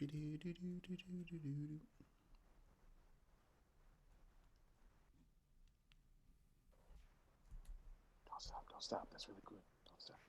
Don't stop. Don't stop. That's really good. Don't stop.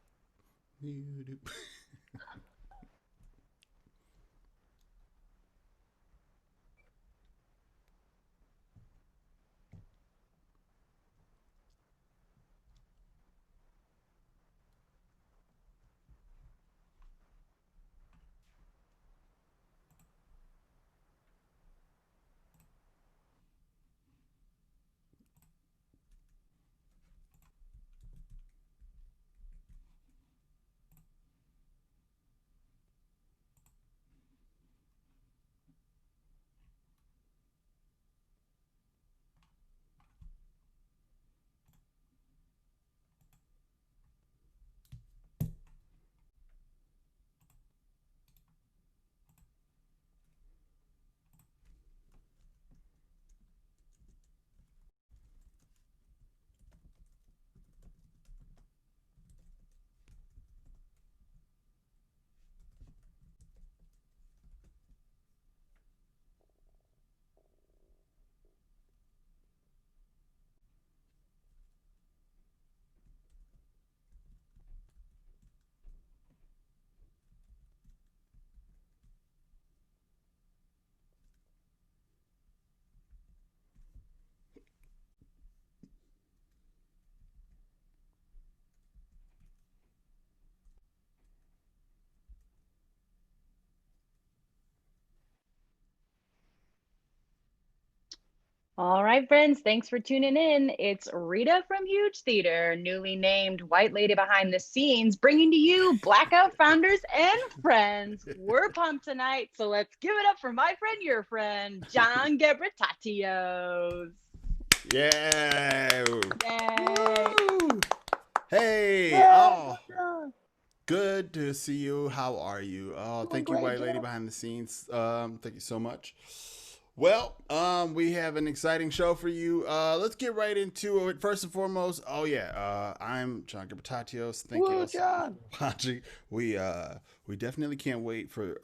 All right, friends, thanks for tuning in. It's Rita from Huge Theater, newly named White Lady Behind the Scenes, bringing to you Blackout Founders and Friends. We're pumped tonight, so let's give it up for my friend, your friend, John Gebratatios. Yeah. Yay. Woo. Hey. Yeah, Oh, John. good to see you. How are you? Oh, Doing thank you, great, White Lady John. behind the scenes. Thank you so much. Well, we have an exciting show for you. Let's get right into it. First and foremost, I'm John Gabratatios. Thank you Woo, all so much John. for watching. We definitely can't wait for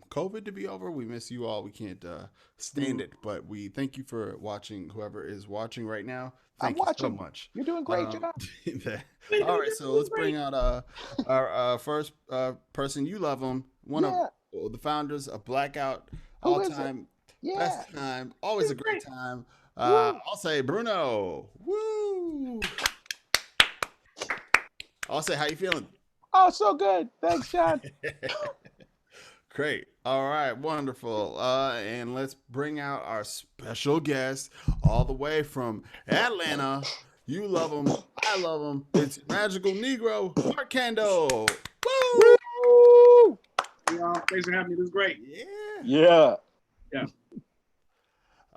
COVID to be over. We miss you all. We can't stand it, but we thank you for watching. Whoever is watching right now, I'm thank you so watching. much. You're doing great, Um, John. all right, so let's bring out our first person. You love him, one of Yeah. the founders of Blackout, Who all is it? time Yeah. best time, always a great time. Woo. I'll say Bruno. Woo! I'll say how you feeling? Oh, so good. Thanks, John. Great. All right, wonderful. And let's bring out our special guest all the way from Atlanta. You love him. I love him. It's Magical Negro, Mark Kendall. Woo! Woo. Y'all, thanks for having me. This is great. Yeah. Yeah.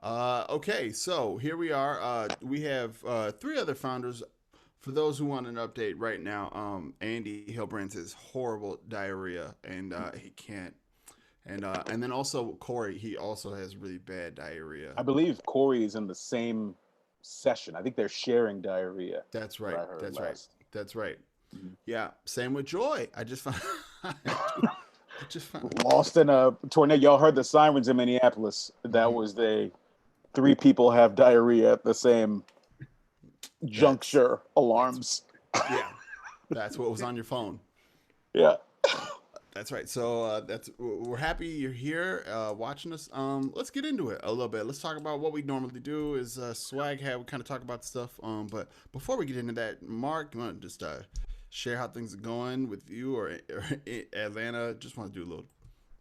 Yeah. Okay, so here we are. We have three other founders. For those who want an update right now, Andy Hilbrands has horrible diarrhea, and he can't. And then also Corey, he also has really bad diarrhea. I believe Corey is in the same session. I think they're sharing diarrhea. That's What right. I heard That's right. last. That's right. Mhm. Yeah. Same with Joy. I just found. I just found. Lost in a tornado. Y'all heard the sirens in Minneapolis. That was the three people have diarrhea at the same That's juncture that's alarms. yeah. That's what was on your phone. Yeah. That's right. So we're happy you're here watching us. Let's get into it a little bit. Let's talk about what we normally do. Is swag hat. We kind of talk about stuff. But before we get into that, Mark, you want to just share how things are going with you or Atlanta? Just want to do a little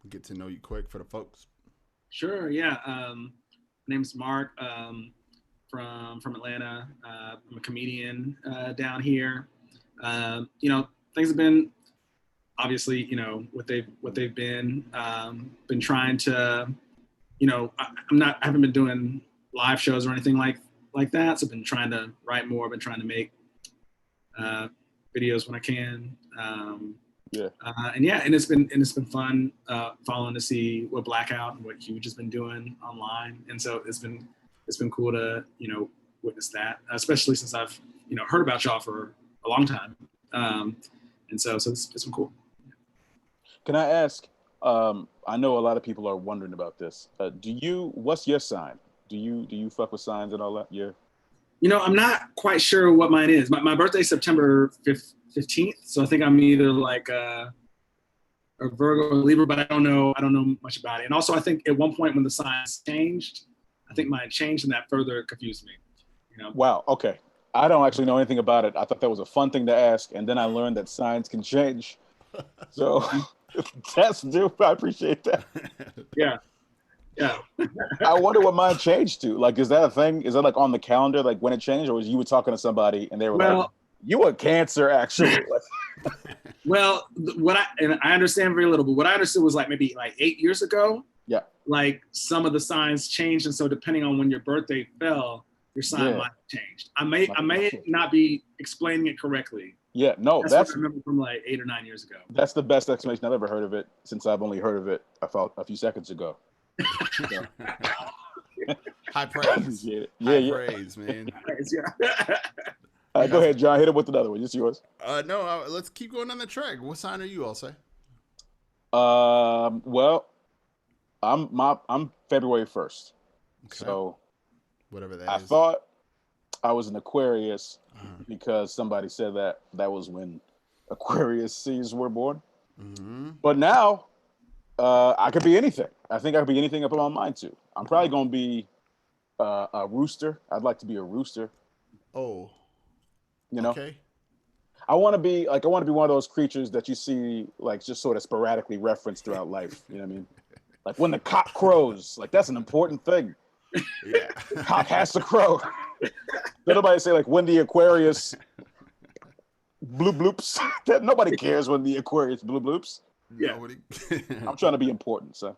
get to know you quick for the folks. Sure. Yeah. My name's Mark. From Atlanta. I'm a comedian down here. Things have been obviously, what they've been trying to, I haven't been doing live shows or anything like that. So I've been trying to write more. I've been trying to make uh, videos when I can. Yeah. And it's been fun following to see what Blackout and what Huge has been doing online, and so it's been cool to witness that, especially since I've heard about y'all for a long time, and so it's been cool. Can I ask? I know a lot of people are wondering about this. What's your sign? Do you fuck with signs and all that? Yeah. I'm not quite sure what mine is. My birthday's September 15th, so I think I'm either like a Virgo or Libra, but I don't know much about it. And also, I think at one point when the signs changed, I think mine changed, and that further confused me. Wow. Okay. I don't actually know anything about it. I thought that was a fun thing to ask, and then I learned that signs can change. So that's new. I appreciate that. Yeah. I wonder what mine changed to. Like, is that a thing? Is that like on the calendar, like when it changed, or was you were talking to somebody and they were like, "You were Cancer, actually"? Well, I understand very little, but what I understood was like maybe like 8 years ago. Yeah. Like some of the signs changed, and so depending on when your birthday fell, your sign might have changed. I may not be explaining it correctly. Yeah, no, that's what I remember from like 8 or 9 years ago. That's the best explanation I've ever heard of it, since I've only heard of it a few seconds ago. So. High praise. Praise, man. Go ahead, John. Hit it with another one. It's yours. No, let's keep going on the track. What sign are you, I'll say? Well, I'm February 1st. Okay. So whatever that is. I thought I was an Aquarius because somebody said that was when Aquarius seeds were born. Mm-hmm. But now I could be anything. I think I could be anything I put my mind to. I'm probably going to be a rooster. I'd like to be a rooster. Oh. Okay. I want to be one of those creatures that you see like just sort of sporadically referenced throughout life. You know what I mean? Like when the cock crows, like that's an important thing. Yeah. The cock has to crow. Nobody say like when the Aquarius bloop bloops. Nobody cares when the Aquarius bloop bloops. Yeah. I'm trying to be important, so.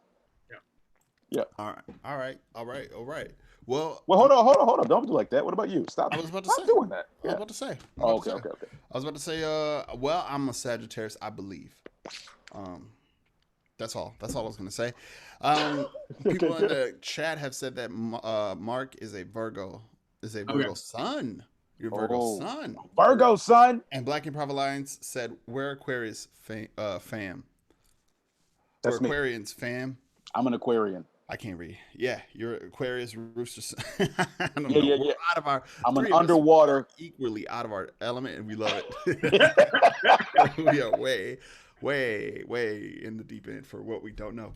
Yeah. All right. Well, hold on. Don't do like that. What about you? Stop. I was about to say. Doing that. I was about to say. Okay. I was about to say. Well, I'm a Sagittarius, I believe. That's all. That's all I was gonna say. People in the chat have said that Mark is a Virgo. Is a Virgo sun. You're Virgo sun. Virgo sun. And Black Improv Alliance said we're Aquarius fam. That's we're Aquarians fam. I'm an Aquarian. I can't read. Yeah, you're Aquarius rooster. Yeah. Out of our. I'm an underwater. Equally out of our element, and we love it. We are way in the deep end for what we don't know.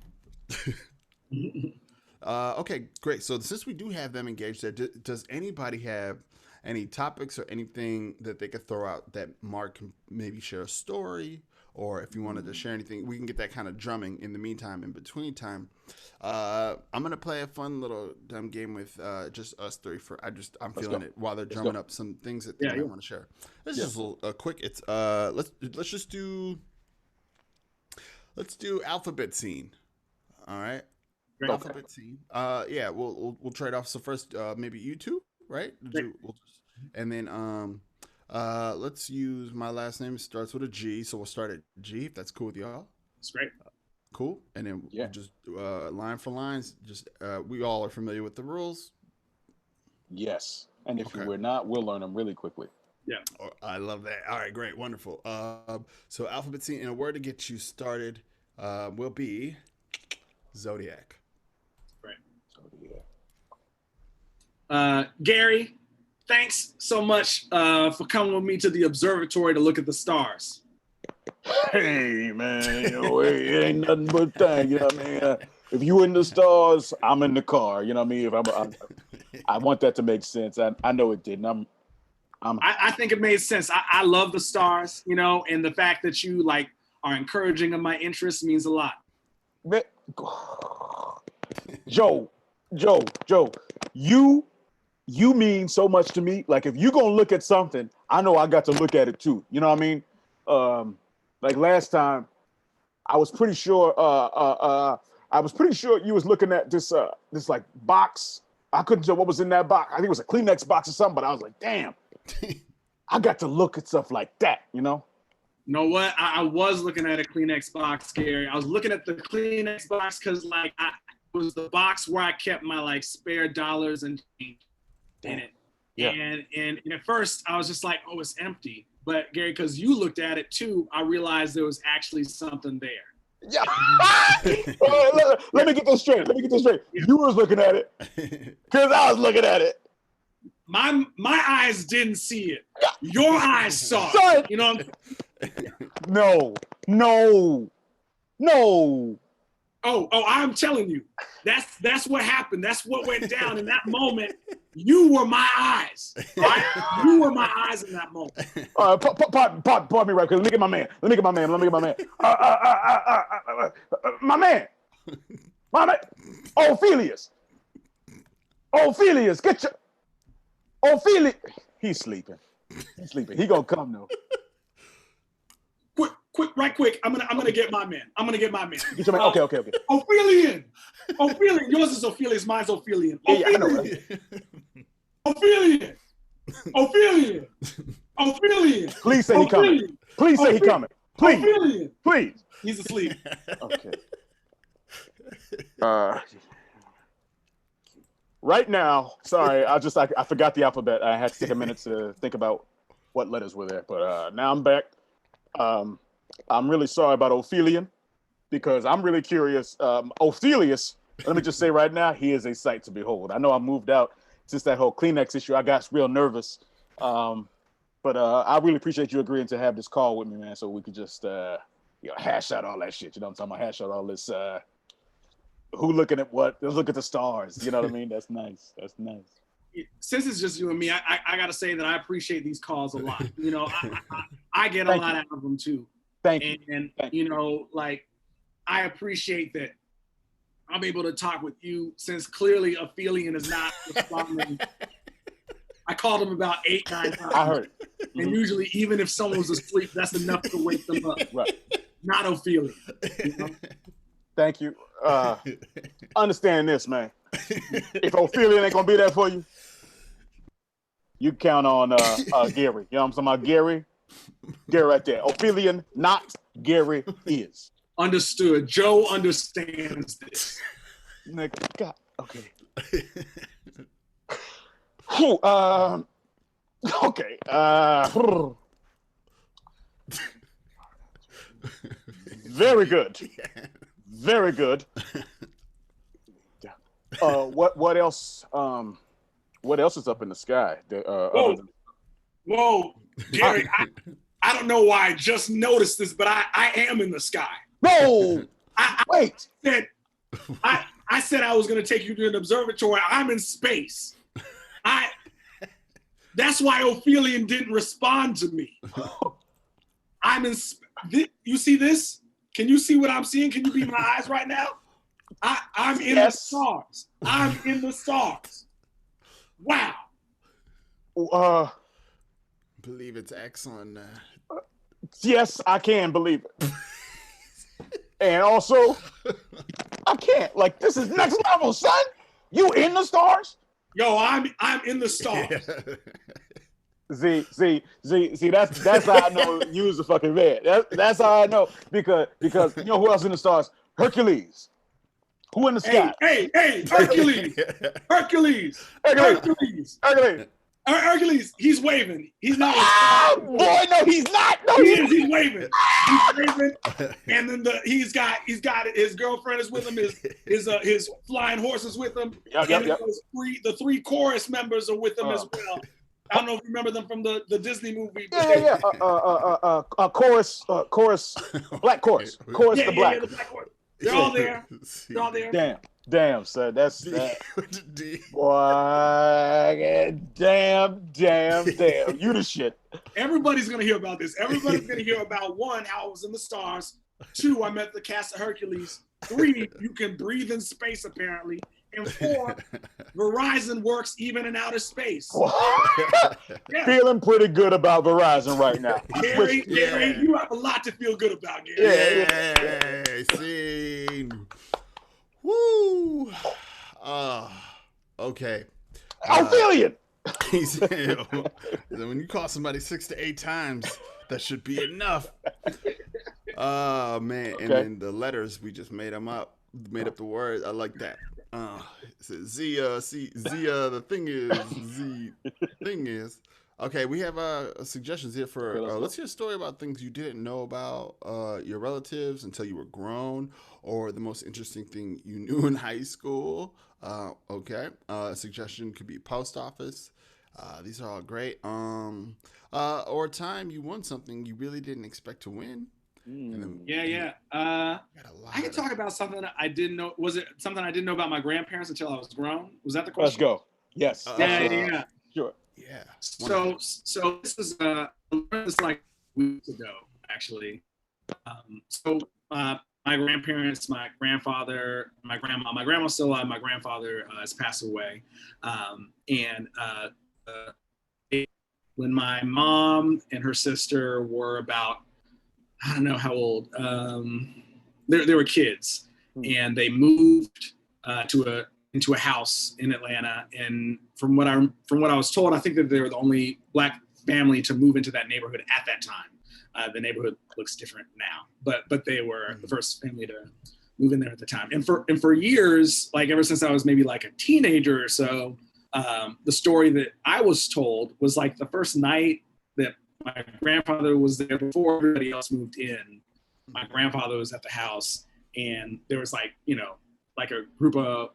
Okay, great. So since we do have them engaged there, does anybody have any topics or anything that they could throw out that Mark can maybe share a story? Or if you wanted to share anything, we can get that kind of drumming in the meantime, in between time. I'm going to play a fun little dumb game with just us three. I'm feeling it while they're drumming up some things that they might want to share. This is just a little quick. It's let's do alphabet scene. All right. Great. Alphabet scene. Yeah, we'll trade off. So first, maybe you two, right? And then let's use my last name. It starts with a G, so we'll start at G if that's cool with y'all. That's great. Cool. And then we'll just line for lines. Just we all are familiar with the rules. Yes. And if we're not, we'll learn them really quickly. Yeah. Oh, I love that. All right, great. Wonderful. So alphabet scene, and a word to get you started will be Zodiac. Right. Zodiac. Gary, thanks so much for coming with me to the observatory to look at the stars. Hey, man, it ain't nothing but thing, you know what I mean? If you in the stars, I'm in the car, you know what I mean? If I want that to make sense. I know it didn't. I think it made sense. I love the stars, and the fact that you like are encouraging of my interests means a lot. Joe, you mean so much to me. Like if you're gonna look at something, I know I got to look at it too. You know what I mean? Like last time, I was pretty sure you was looking at this like box. I couldn't tell what was in that box. I think it was a Kleenex box or something, but I was like, damn, I got to look at stuff like that, You know what? I was looking at a Kleenex box, Gary. I was looking at the Kleenex box because it was the box where I kept my like spare dollars and change in it. Yeah. And at first I was just like, oh, it's empty. But Gary, because you looked at it too, I realized there was actually something there. Yeah. Let me get this straight. You was looking at it because I was looking at it. My eyes didn't see it. Your eyes saw Son. it. You know. No. Oh, I'm telling you, that's what happened. That's what went down in that moment. You were my eyes. Right? You were my eyes in that moment. Pardon me right quick. Let me get my man. My man. Ophelius, get your Ophelia. He's sleeping. He gonna come though. Quick. I'm gonna get my man. Get your man. Okay. Ophelian. Yours is Ophelius. Mine's Ophelian. Yeah, I know, right? Ophelian. Please say he coming. Please say he coming. Please. He's asleep. Okay. Right now, sorry, I forgot the alphabet. I had to take a minute to think about what letters were there. But now I'm back. I'm really sorry about Ophelian because I'm really curious. Ophelius, let me just say right now, he is a sight to behold. I know I moved out since that whole Kleenex issue. I got real nervous. But I really appreciate you agreeing to have this call with me, man, so we could just hash out all that shit. You know what I'm talking about? Hash out all this who looking at what? Let's look at the stars. You know what I mean? That's nice. Since it's just you and me, I gotta say that I appreciate these calls a lot. You know, I get a lot out of them too. Thank you. And you know, like I appreciate that I'm able to talk with you since clearly Ophelian is not responding. I called him about 8-9 times. I heard. And usually, even if someone's asleep, that's enough to wake them up. Right. Not Ophelian. You know? Thank you. Understand this, man. If Ophelian ain't gonna be there for you, you count on Gary. You know what I'm talking about? Gary right there. Ophelian, not Gary is. Understood. Joe understands this. God. Okay. Okay. Very good. What else? What else is up in the sky? Whoa, Gary! I don't know why I just noticed this, but I am in the sky. No, wait. I said I was going to take you to an observatory. I'm in space. That's why Ophelian didn't respond to me. I'm in. You see this? Can you see what I'm seeing? Can you be my eyes right now? I'm in the stars. I'm in the stars. Wow. Believe it's excellent. Yes, I can believe it. And also, I can't. Like, this is next level, son. You in the stars? Yo, I'm in the stars. See, that's how I know you was a fucking man. That's how I know. Because you know who else in the stars? Hercules. Who in the sky? Hey, Hercules. Hercules, he's waving. He's not. Boy, no, he's not. No, he is. He's waving. And then he's got his girlfriend is with him. His flying horse is with him. Yep. The 3 chorus members are with him as well. I don't know if you remember them from the Disney movie. Yeah. Chorus, Black Chorus. Chorus the Black. Yeah, the Black Chorus. They're all there. Damn, son. That's that. Boy, damn. You the shit. Everybody's gonna hear about this. Everybody's gonna hear about 1, how I was in the stars. 2, I met the cast of Hercules. 3, you can breathe in space apparently. And 4, Verizon works even in outer space. Yeah. Feeling pretty good about Verizon right now. Gary, you have a lot to feel good about, Gary. Yeah. See. Woo. Okay. Ophelian. He said, when you call somebody 6 to 8 times, that should be enough. Oh man. And then the letters, we just made up the words. I like that. Zia, the thing is, Okay, we have suggestions here for. Okay, let's go. Let's hear a story about things you didn't know about your relatives until you were grown, or the most interesting thing you knew in high school. Okay, a suggestion could be post office. These are all great. Or a time you won something you really didn't expect to win. And then, Yeah. got a lot I can talk about something that I didn't know. Was it something I didn't know about my grandparents until I was grown? Was that the Let's question? go. Yes. Yeah. Sure. Yeah. So this is I learned this like weeks ago, actually. So my grandparents, my grandfather, my grandma. My grandma's still alive. My grandfather has passed away. And when my mom and her sister were about, I don't know how old, they were kids, and they moved into a house in Atlanta. And from what I was told, I think that they were the only Black family to move into that neighborhood at that time. The neighborhood looks different now, but they were the first family to move in there at the time. And for years, like ever since I was maybe like a teenager or so, the story that I was told was like the first night that my grandfather was there before everybody else moved in. My grandfather was at the house, and there was like, like a group of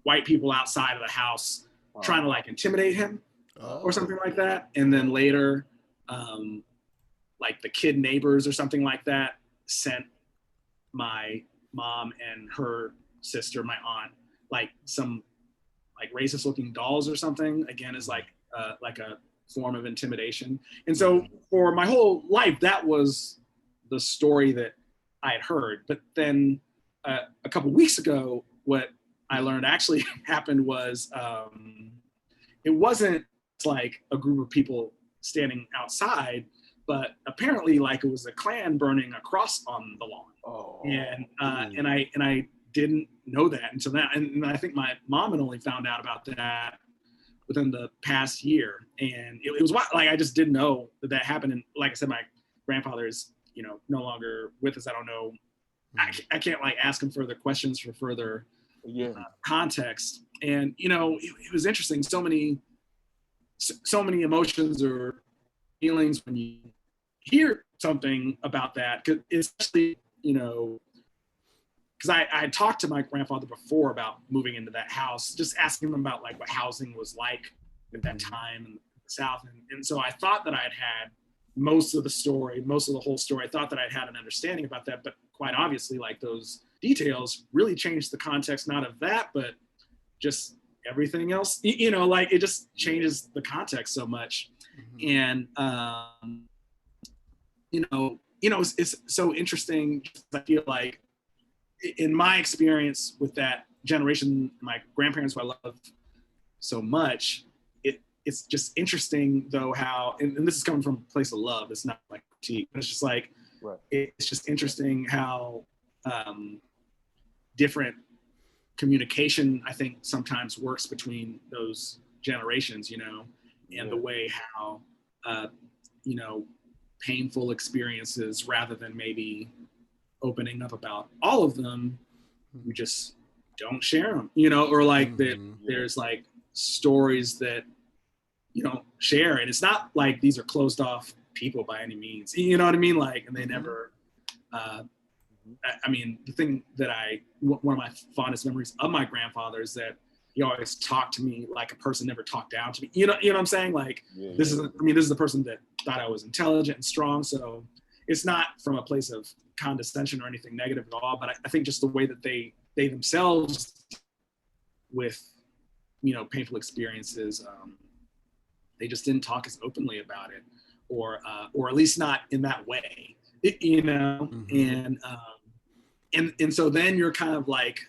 white people outside of the house trying to like intimidate him or something like that. And then later, like the kid neighbors or something like that sent my mom and her sister, my aunt, like some like racist looking dolls or something, again, is like a form of intimidation. And so for my whole life, that was the story that I had heard. But then a couple weeks ago, what I learned actually happened was it wasn't like a group of people standing outside, but apparently like it was a Klan burning a cross on the lawn. Oh. And I didn't know that until now. And I think my mom had only found out about that within the past year. And it was like, I just didn't know that happened. And like I said, my grandfather is, no longer with us. I don't know. I can't like ask him further questions for further context. And, it was interesting. So many emotions or feelings when you hear something about that, especially, because I talked to my grandfather before about moving into that house, just asking him about like what housing was like at that time in the South. And so I thought that I had most of the whole story. I thought that I'd had an understanding about that, but quite obviously like those details really changed the context, not of that, but just everything else, like it just changes the context so much. And, it's so interesting. I feel like in my experience with that generation, my grandparents who I love so much, it's just interesting though how, and this is coming from a place of love, it's not like critique, but it's just like, it's just interesting how different communication I think sometimes works between those generations, and the way how, painful experiences, rather than maybe opening up about all of them, you just don't share them, or like there's like stories that you don't share. And it's not like these are closed off people by any means, you know what I mean? Like, and they never, I mean, the thing that one of my fondest memories of my grandfather is that he always talked to me like a person never talked down to me. You know what I'm saying? Like, this is the person that thought I was intelligent and strong. So it's not from a place of condescension or anything negative at all, but I think just the way that they themselves with, painful experiences, they just didn't talk as openly about it, or at least not in that way, and so then you're kind of like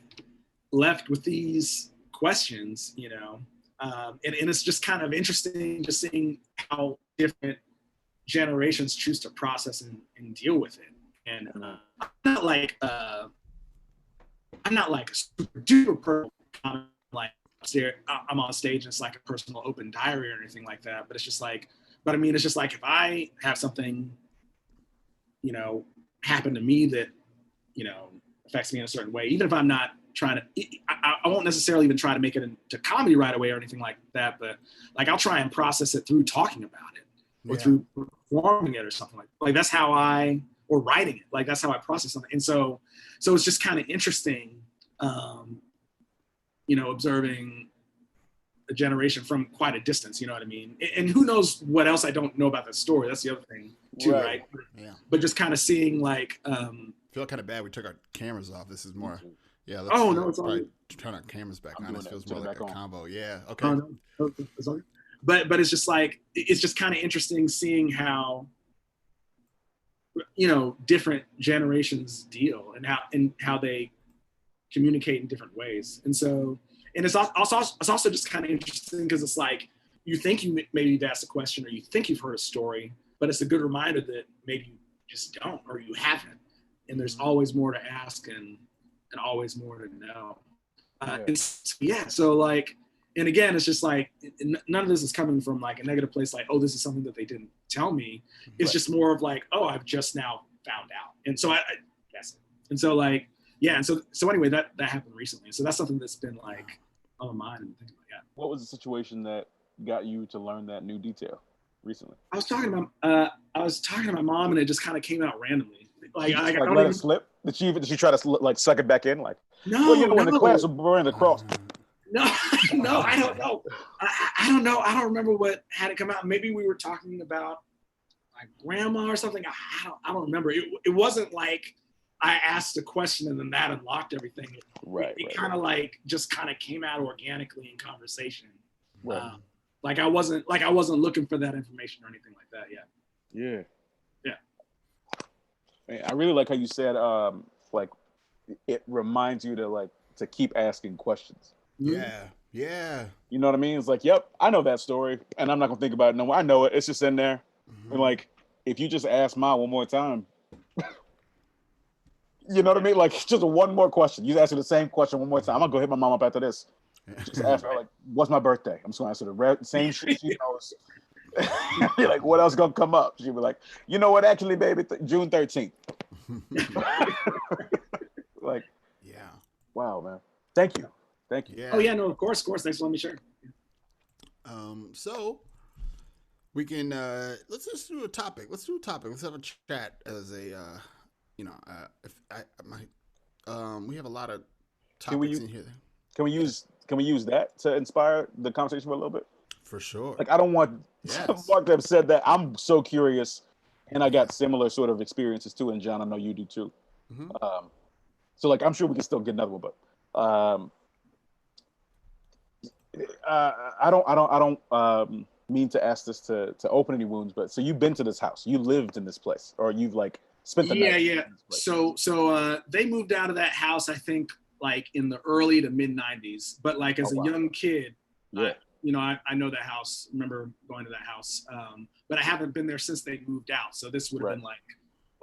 left with these questions, and it's just kind of interesting just seeing how different generations choose to process and deal with it. And I'm not like a super duper person, like I'm on stage and it's like a personal open diary or anything like that, but it's just like, if I have something, happen to me that, affects me in a certain way, even if I'm not trying to, I won't necessarily even try to make it into comedy right away or anything like that, but like I'll try and process it through talking about it or through performing it or something like that's how or writing it. Like that's how I process something. And so it's just kind of interesting, observing a generation from quite a distance, you know what I mean? And who knows what else I don't know about that story. That's the other thing too, right? Yeah. But just kind of seeing like, I feel kind of bad we took our cameras off. This is more, let's it's all right. Turn our cameras back on. This feels more like a combo. Yeah, okay. But it's just like, it's just kind of interesting seeing how, different generations deal and how they communicate in different ways. And so, and it's also just kind of interesting because it's like, you think you maybe you've asked a question or you think you've heard a story, but it's a good reminder that maybe you just don't, or you haven't. And there's always more to ask and always more to know. So like, and again, it's just like, none of this is coming from like a negative place, like, oh, this is something that they didn't tell me. It's just more of like, oh, I've just now found out. And so I guess, and so like, yeah. And so anyway, that happened recently. So that's something that's been like on my mind and things like that. What was the situation that got you to learn that new detail recently? I was talking to my mom and it just kind of came out randomly. Like I don't let it slip? Did she try to like suck it back in? Like, no, when the class was burning the cross. No, I don't know. I don't know. I don't remember what had it come out. Maybe we were talking about my grandma or something. I don't remember. It wasn't like I asked a question and then that unlocked everything. It kind of like just kind of came out organically in conversation. Right. Like I wasn't looking for that information or anything like that yet. Yeah. Yeah. I really like how you said like it reminds you to keep asking questions. Yeah. You know what I mean? It's like, yep, I know that story, and I'm not gonna think about it no more. I know it. It's just in there. And like, if you just ask mom one more time, you know what I mean? Like, just one more question. You ask her the same question one more time. I'm gonna go hit my mom up after this. Just ask her like, "What's my birthday?" I'm just gonna answer the same shit she knows. You're like, what else gonna come up? She'll be like, you know what? Actually, baby, June 13th. Like, yeah. Wow, man. Thank you. Yeah. Oh yeah, no, of course. Thanks for letting me share. So we can let's just do a topic. Let's have a chat as a we have a lot of topics in here. Can we use that to inspire the conversation for a little bit? For sure. Like, I don't want Mark to have said that. I'm so curious, and I got similar sort of experiences too. And John, I know you do too. So like, I'm sure we can still get another one, but I don't mean to ask this to open any wounds, but so you've been to this house, you lived in this place, or you've like spent the night in this place. So they moved out of that house, I think, like in the early to mid 90s. But like as a young kid, I know that house. Remember going to that house, but I haven't been there since they moved out. So this would have been like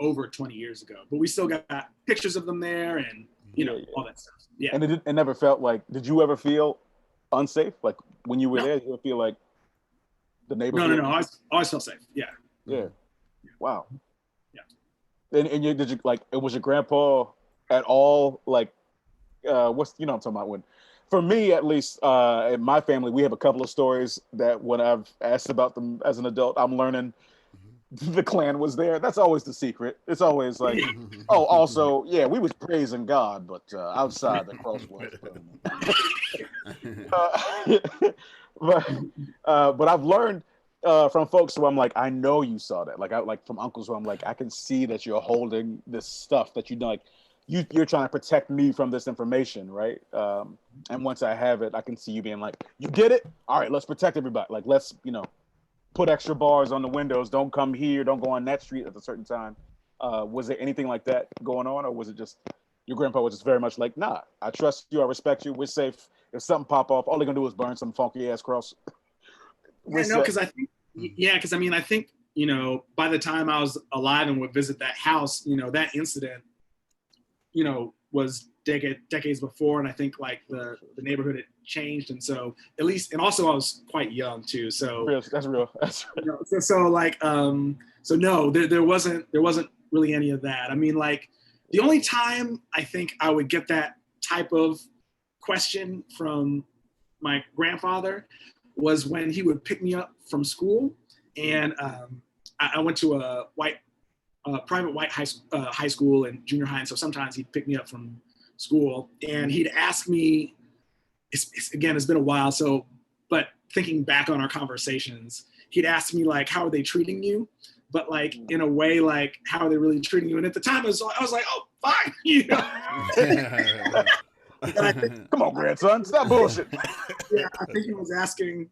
over 20 years ago. But we still got pictures of them there, and all that stuff. Yeah. And it never felt like. Did you ever feel unsafe? Like when you were there, you feel like the neighborhood? No. I always felt safe. Yeah. Yeah. Wow. Yeah. And did you like? It was your grandpa at all? Like, what's I'm talking about? When, for me at least, in my family, we have a couple of stories that when I've asked about them as an adult, I'm learning the Klan was there. That's always the secret. It's always like, oh, also, yeah, we was praising God, but outside the cross was. But I've learned from folks who I'm like, I know you saw that. Like from uncles who I'm like, I can see that you're holding this stuff that you like. You're trying to protect me from this information, right? And once I have it, I can see you being like, you get it? All right, let's protect everybody. Like, let's, put extra bars on the windows. Don't come here. Don't go on that street at a certain time. Was there anything like that going on? Or was it just your grandpa was just very much like, nah, I trust you. I respect you. We're safe. If something pop off, all they're going to do is burn some funky ass cross. Because I think, I think, by the time I was alive and would visit that house, that incident, was decades before. And I think like the neighborhood had changed. And so at least, and also I was quite young too. So that's real. So no, there wasn't really any of that. I mean, like the only time I think I would get that type of question from my grandfather was when he would pick me up from school, and I went to a private white high school and junior high, and so sometimes he'd pick me up from school, and he'd ask me. Again, it's been a while, but thinking back on our conversations, he'd ask me like, "How are they treating you?" But like in a way, like, "How are they really treating you?" And at the time, I was like, "Oh, fine," you know. Come on, grandson, stop bullshit. Yeah, I think he was asking.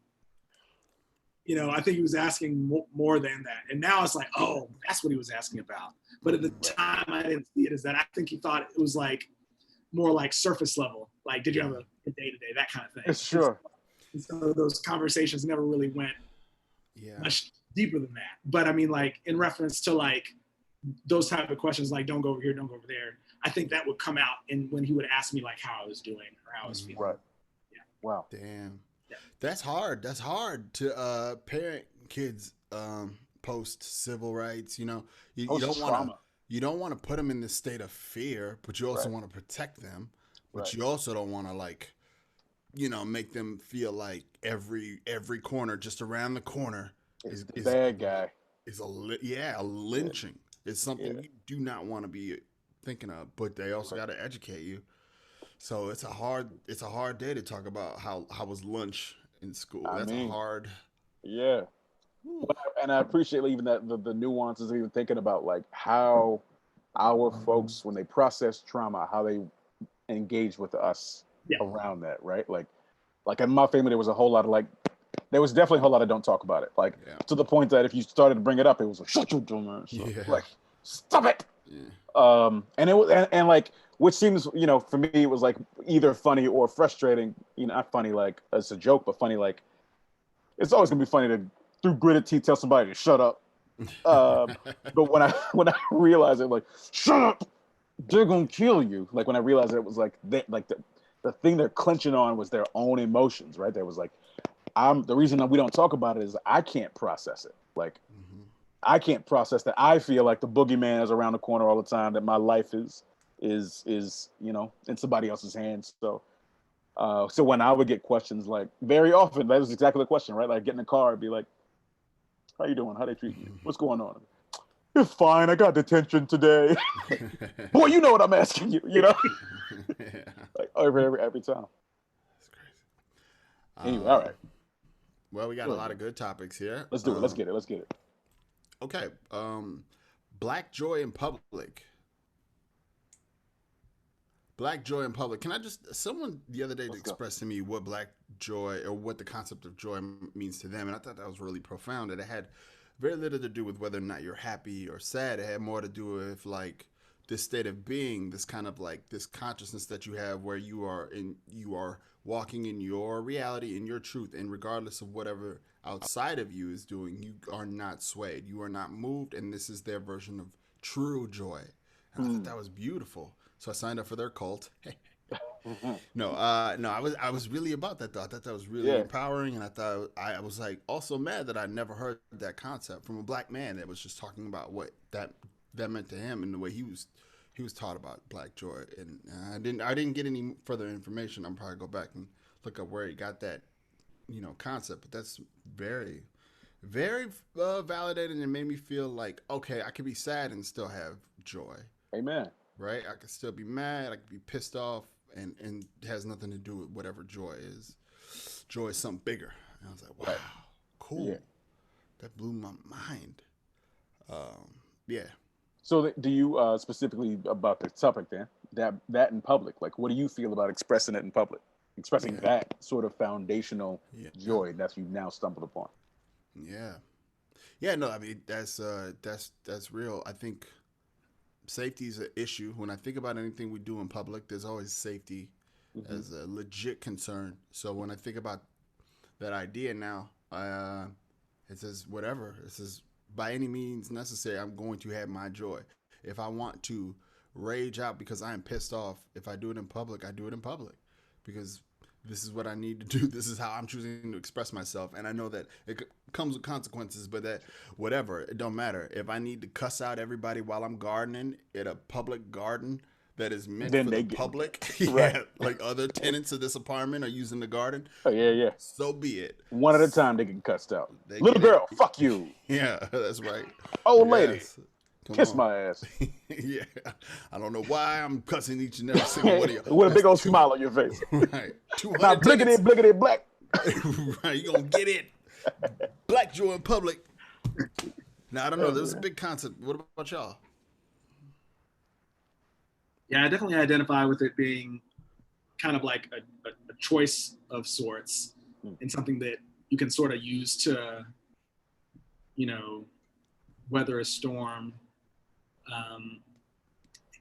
I think he was asking more than that. And now it's like, oh, that's what he was asking about. But at the time, I didn't see it as that. I think he thought it was like more like surface level. Like, did you have a day-to-day, that kind of thing. Sure. And so those conversations never really went much deeper than that. But I mean, like, in reference to like those type of questions, like, don't go over here, don't go over there, I think that would come out when he would ask me like how I was doing or how I was feeling. Right. Yeah. Wow. Damn. Yeah. That's hard. That's hard to parent kids post civil rights. You don't want to put them in this state of fear, but you also want to protect them. But you also don't want to like, make them feel like every corner just around the corner is the bad guy. Is a lynching. It's something you do not want to be thinking of, but they also got to educate you. So it's a hard day to talk about how was lunch in school. That's hard. Yeah. And I appreciate even that the nuances of even thinking about like how our folks, when they process trauma, how they engage with us around that, right? Like in my family, there was a whole lot of there was definitely a whole lot of don't talk about it. Like to the point that if you started to bring it up, it was like, shut your dumb ass up. Like, stop it. Yeah. And it was, and like, which seems, for me, it was like either funny or frustrating. Not funny like as a joke, but funny like it's always gonna be funny to through gritted teeth tell somebody to shut up. But when I realized it, like, shut up, they're gonna kill you. Like when I realized it was like the thing they're clenching on was their own emotions, right? There was like, the reason that we don't talk about it is I can't process it. Like, I can't process that. I feel like the boogeyman is around the corner all the time. That my life is in somebody else's hands. So when I would get questions, like very often, that was exactly the question, right? Like get in the car and be like, "How you doing? How they treat you? What's going on?" It's fine. I got detention today. Boy, you know what I'm asking you. Like every time. That's crazy. Anyway, all right. Well, we got a lot of good topics here. Let's do it. Let's get it. Okay. Black joy in public. Black joy in public. Someone the other day expressed to me what black joy or what the concept of joy means to them. And I thought that was really profound. And it had very little to do with whether or not you're happy or sad. It had more to do with like this state of being, this kind of like this consciousness that you have where you are walking in your reality, in your truth. And regardless of whatever outside of you is doing, you are not swayed. You are not moved. And this is their version of true joy. And I thought that was beautiful. So I signed up for their cult. No, I was really about that though. I thought that was really empowering, and I was like also mad that I never heard that concept from a black man that was just talking about what that meant to him and the way he was taught about black joy. And I didn't get any further information. I'll probably go back and look up where he got that concept. But that's very, very validating and made me feel like okay, I could be sad and still have joy. Amen. Right? I could still be mad. I could be pissed off, and it has nothing to do with whatever joy is. Joy is something bigger. And I was like, wow, cool. Yeah. That blew my mind. Yeah. So do you specifically about the topic then, that in public, like what do you feel about expressing it in public? Expressing that sort of foundational joy that you've now stumbled upon. Yeah. Yeah, no, I mean, that's real. I think safety is an issue. When I think about anything we do in public, there's always safety as a legit concern. So when I think about that idea now, it says whatever. It says by any means necessary, I'm going to have my joy. If I want to rage out because I am pissed off, if I do it in public, I do it in public because this is what I need to do. This is how I'm choosing to express myself. And I know that it comes with consequences, but that whatever, it don't matter. If I need to cuss out everybody while I'm gardening at a public garden that is meant Then for they the get public, right. like other tenants of this apartment are using the garden, Oh yeah. so be it. One at a time, they get cussed out. They Little get girl, it. fuck you. Yeah, that's right. Old lady, Yes. Come kiss on. my ass. Yeah. I don't know why I'm cussing each and every single one of you. With a big old That's smile on your face. Right. Now 200 blickety, tenants. blickety, black. Right. You gonna get it. Black Joe in public. Now I don't know. There was a big concept. What about y'all? Yeah, I definitely identify with it being kind of like a choice of sorts and something that you can sort of use to, weather a storm.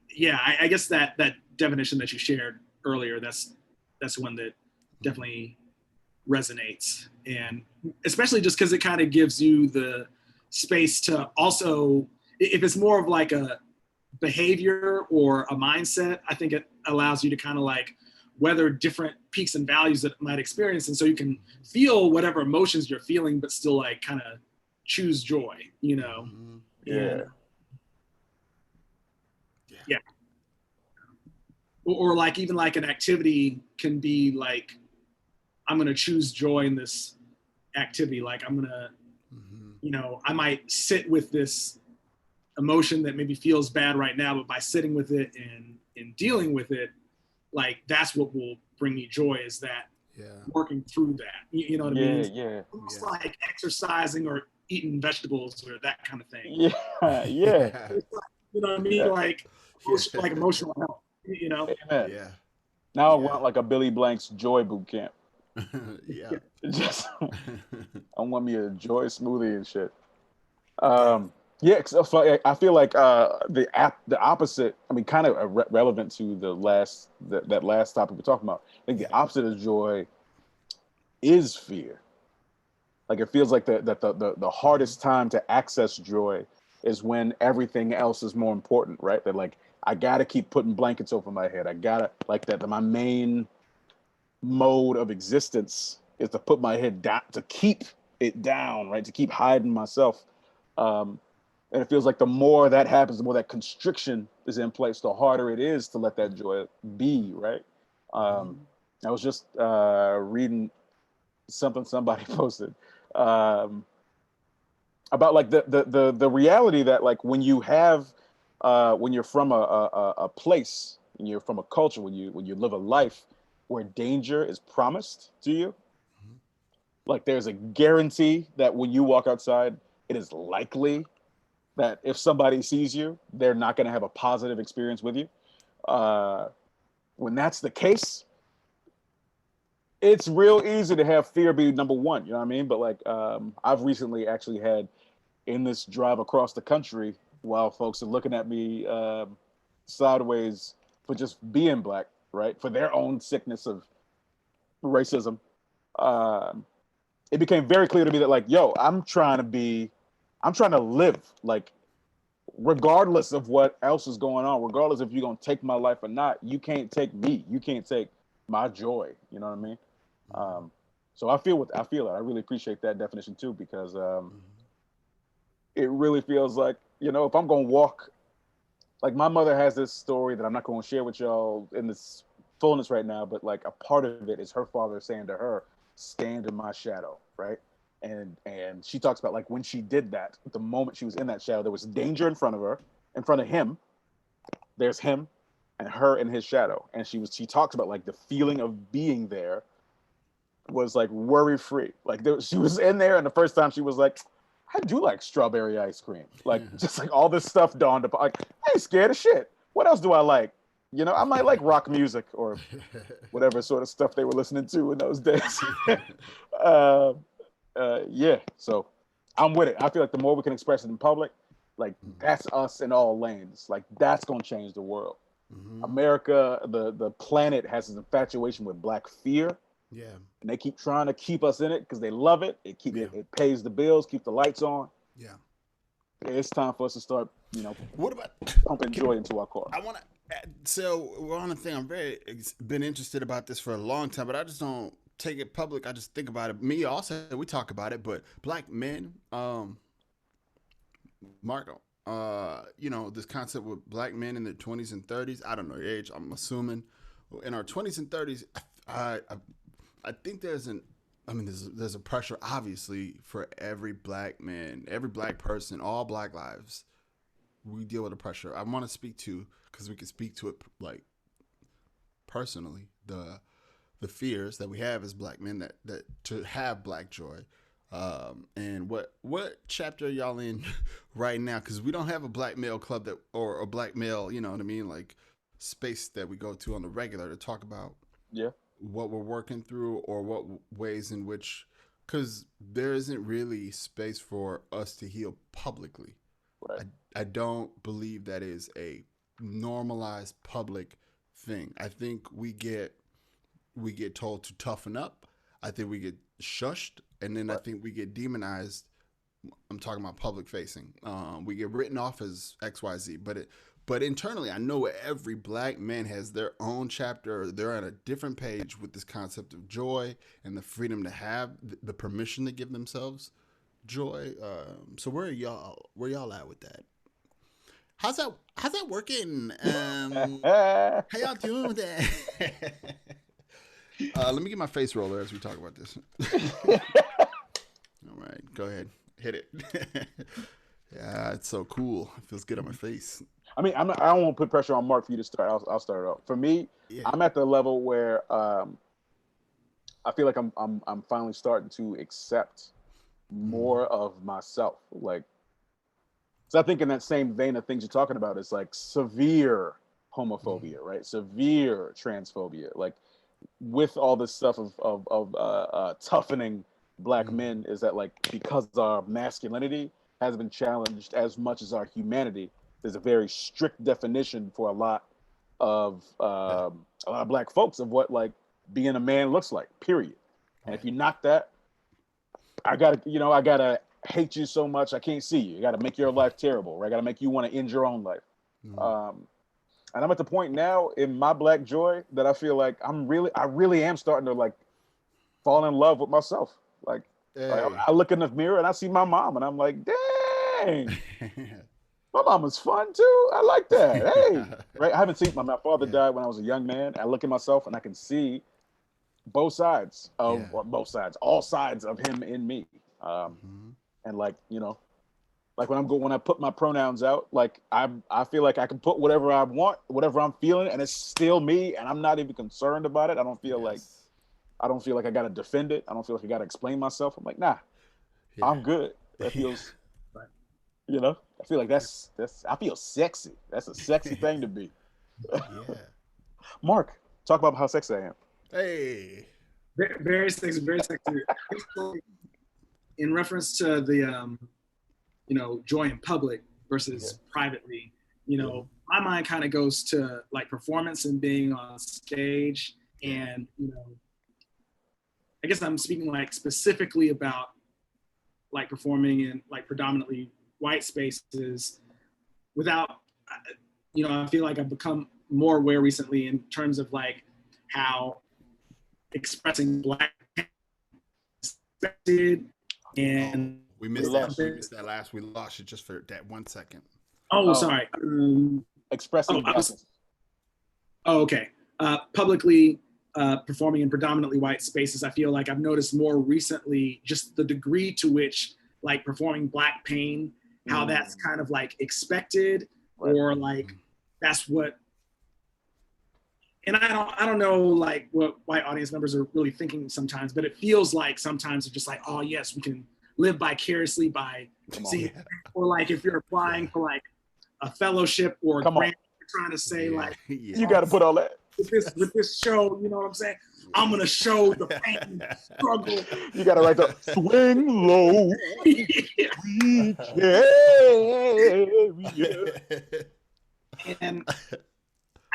Yeah, I guess that definition that you shared earlier, that's one that definitely resonates, and especially just because it kind of gives you the space to also, if it's more of like a behavior or a mindset, I think it allows you to kind of like weather different peaks and values that might experience, and so you can feel whatever emotions you're feeling, but still like kind of choose joy, Mm-hmm. Yeah. Yeah. Or like even like an activity can be like, I'm going to choose joy in this activity. Like I'm going to, I might sit with this emotion that maybe feels bad right now, but by sitting with it and dealing with it, like that's what will bring me joy, is that working through that. You know what I mean? Yeah. It's like exercising or eating vegetables or that kind of thing. Yeah. It's like, you know what I mean? Yeah. Like emotional health, Amen. Yeah. Now I want like a Billy Blank's joy boot camp. Yeah. Just I want me a joy smoothie and shit. Yeah, I feel like the opposite. I mean, kind of relevant to that last topic we're talking about. I think the opposite of joy is fear. Like it feels like the hardest time to access joy is when everything else is more important, right? That like I gotta keep putting blankets over my head. I gotta like that. My main mode of existence is to put my head down, to keep it down, right? To keep hiding myself. And it feels like the more that happens, the more that constriction is in place, the harder it is to let that joy be, right? I was just reading something somebody posted about like the reality that like when you have when you're from a place, and you're from a culture, when you live a life where danger is promised to you, like there's a guarantee that when you walk outside, it is likely that if somebody sees you, they're not going to have a positive experience with you. When that's the case, it's real easy to have fear be number one. You know what I mean? But like, I've recently actually had in this drive across the country, while folks are looking at me sideways for just being black, right? For their own sickness of racism. It became very clear to me that like, yo, I'm trying to live, like, regardless of what else is going on, regardless if you're going to take my life or not, you can't take me. You can't take my joy. You know what I mean? So I feel it. I really appreciate that definition too, because it really feels like, if I'm going to walk, like my mother has this story that I'm not going to share with y'all in this fullness right now, but like a part of it is her father saying to her, stand in my shadow, right? And she talks about like when she did that, the moment she was in that shadow, there was danger in front of her, in front of him. There's him and her in his shadow. And she talks about like the feeling of being there was like worry free. Like she was in there, and the first time she was like, I do like strawberry ice cream. Like just like all this stuff dawned upon. Like I ain't scared of shit. What else do I like? I might like rock music or whatever sort of stuff they were listening to in those days. Yeah, so I'm with it. I feel like the more we can express it in public, like that's us in all lanes. Like that's gonna change the world. America, the planet has this infatuation with black fear. Yeah. And they keep trying to keep us in it because they love it. It pays the bills, keep the lights on. Yeah. It's time for us to start, what about pumping joy into our core. I want to. So we're on a thing. I'm been interested about this for a long time, but I just don't take it public. I just think about it. Me also, we talk about it, but black men, Mark, this concept with black men in their 20s and 30s. I don't know your age. I'm assuming in our 20s and 30s, I think there's a pressure, obviously, for every black man, every black person, all black lives. We deal with the pressure. I want to speak to, because we can speak to it like personally, the fears that we have as black men that to have black joy. And what chapter are y'all in right now? Because we don't have a black male club that or a black male, you know what I mean, like space that we go to on the regular to talk about Yeah. what we're working through or what ways in which, because there isn't really space for us to heal publicly. Right. I don't believe that is a normalized public thing. I think we get told to toughen up. I think we get shushed, and then I think we get demonized. I'm talking about public facing. We get written off as XYZ, but internally, I know every black man has their own chapter. They're on a different page with this concept of joy and the freedom to have the permission to give themselves joy. So where y'all at with that? How's that working? How y'all doing with that? Let me get my face roller as we talk about this. All right, go ahead, hit it. Yeah, it's so cool. It feels good on my face. I mean, I don't want to put pressure on Mark for you to start. I'll start it off. For me, Yeah. I'm at the level where I feel like I'm finally starting to accept more of myself. Like, so I think in that same vein of things you're talking about, it's like severe homophobia, right? Severe transphobia, like with all this stuff of toughening black men, is that like because our masculinity has been challenged as much as our humanity. There's a very strict definition for a lot of black folks of what like being a man looks like. Period. And if you knock that, I gotta hate you so much I can't see you. I gotta make your life terrible. Right? I gotta make you want to end your own life. And I'm at the point now in my black joy that I feel like I really am starting to like fall in love with myself. Like, I look in the mirror and I see my mom and I'm like, dang. My mama's fun too. I like that. Hey, right? I haven't seen my father died when I was a young man. I look at myself and I can see all sides of him in me. And like, like when I put my pronouns out, like I feel like I can put whatever I want, whatever I'm feeling, and it's still me, and I'm not even concerned about it. I don't feel like I gotta defend it. I don't feel like I gotta explain myself. I'm like, nah, I'm good. That feels. I feel like that's I feel sexy. That's a sexy thing to be. Yeah. Mark, talk about how sexy I am. Hey. Very sexy, very sexy. In reference to the joy in public versus privately, my mind kind of goes to like performance and being on stage, and I guess I'm speaking like specifically about like performing in like predominantly white spaces without, I feel like I've become more aware recently in terms of like how expressing black expected and we missed that last. We lost it just for that 1 second. Sorry. Expressing okay. Publicly performing in predominantly white spaces, I feel like I've noticed more recently just the degree to which like performing black pain, how that's kind of like expected, or like that's what. And I don't know like what white audience members are really thinking sometimes, but it feels like sometimes it's just like, oh yes, we can live vicariously by seeing, or like if you're applying for like a fellowship or a grant, you're trying to say like, you got to put all that with this show, you know what I'm saying? I'm gonna show the pain, struggle. You got to write the swing low, And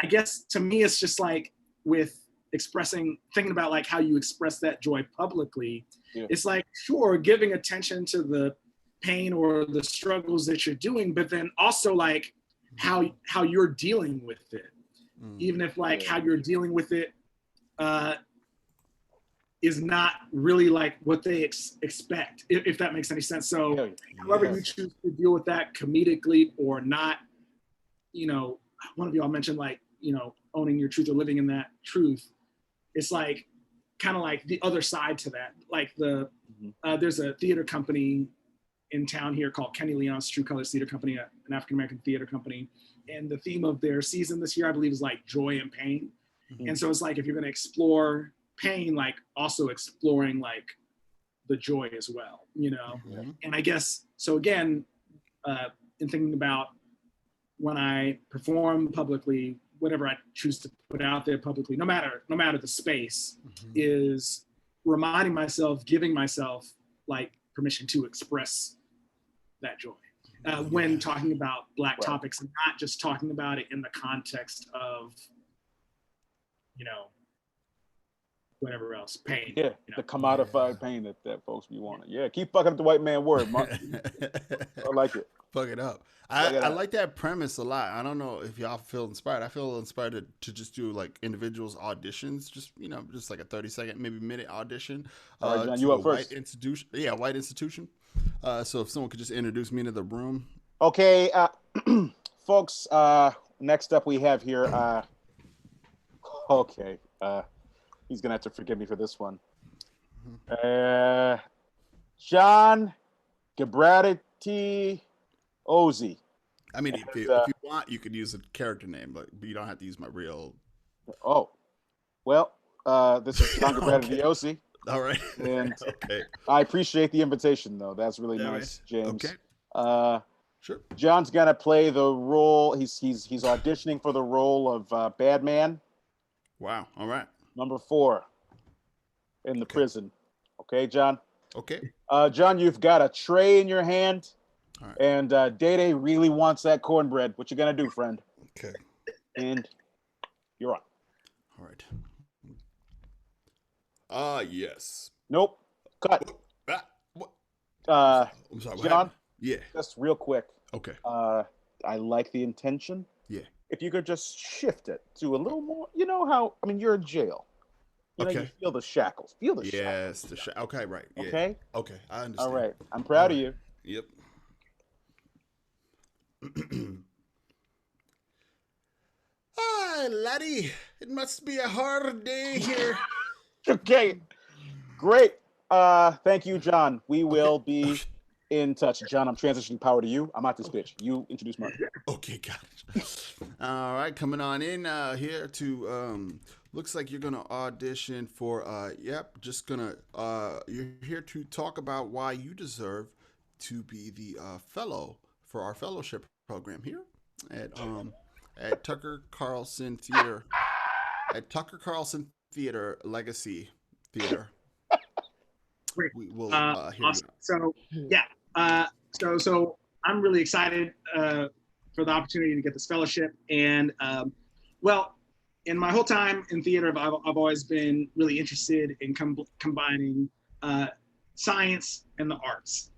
I guess to me, it's just like with thinking about like how you express that joy publicly. It's like, sure, giving attention to the pain or the struggles that you're doing, but then also like how you're dealing with it. Even if like how you're dealing with it is not really like what they expect, if that makes any sense. So however you choose to deal with that comedically or not, you know, one of y'all mentioned like, you know, owning your truth or living in that truth. It's like kind of like the other side to that. Like there's a theater company in town here called Kenny Leon's True Colors Theater Company, an African-American theater company. And the theme of their season this year, I believe, is like joy and pain. And so it's like, if you're going to explore pain, like also exploring like the joy as well, you know? And I guess, so again, in thinking about when I perform publicly, whatever I choose to put out there publicly, no matter the space, is reminding myself, giving myself like permission to express that joy. When talking about Black topics, and not just talking about it in the context of, you know, whatever else, pain. Yeah, you know? the commodified pain that folks be wanting. Yeah, keep fucking up the white man word, Mark. I like it. Fuck it up. I like that premise a lot. I don't know if y'all feel inspired. I feel inspired to just do like individuals auditions, just, you know, just like a 30-second, maybe minute audition. All right, John, you up first. White institution. Yeah, white institution. So if someone could just introduce me to the room. Okay, folks, next up we have here, he's gonna have to forgive me for this one. John Gabradity Ozzy. I mean, if you want, you could use a character name, but you don't have to use my real. Oh, well, this is John Gabradity Ozzy. All right. And I appreciate the invitation, though. That's really nice, James. Okay. Sure. John's gonna play the role. He's auditioning for the role of Bad Man. Wow. All right. Number 4 in the prison. Okay, John. Okay. John, you've got a tray in your hand, all right. And Day really wants that cornbread. What you gonna do, friend? Okay. And you're on. All right. Yes. Nope. Cut. What? I'm sorry, John. Yeah. Just real quick. Okay. I like the intention. Yeah. If you could just shift it to a little more, you know how, I mean, you're in jail. You know, you feel the shackles. Feel the shackles. Yes, okay, right. Yeah. Okay? Okay, I understand. All right. I'm proud of you. Yep. Hi, laddie. It must be a hard day here. Okay. Great. Thank you, John. We will be in touch. John, I'm transitioning power to you. I'm out this bitch. You introduce Mark. Okay, got it. All right, coming on in here to looks like you're gonna audition for just gonna you're here to talk about why you deserve to be the fellow for our fellowship program here at Tucker Carlson Theater Legacy Theater. Great. We will awesome. So so I'm really excited for the opportunity to get this fellowship. And well, in my whole time in theater, I've always been really interested in combining science and the arts.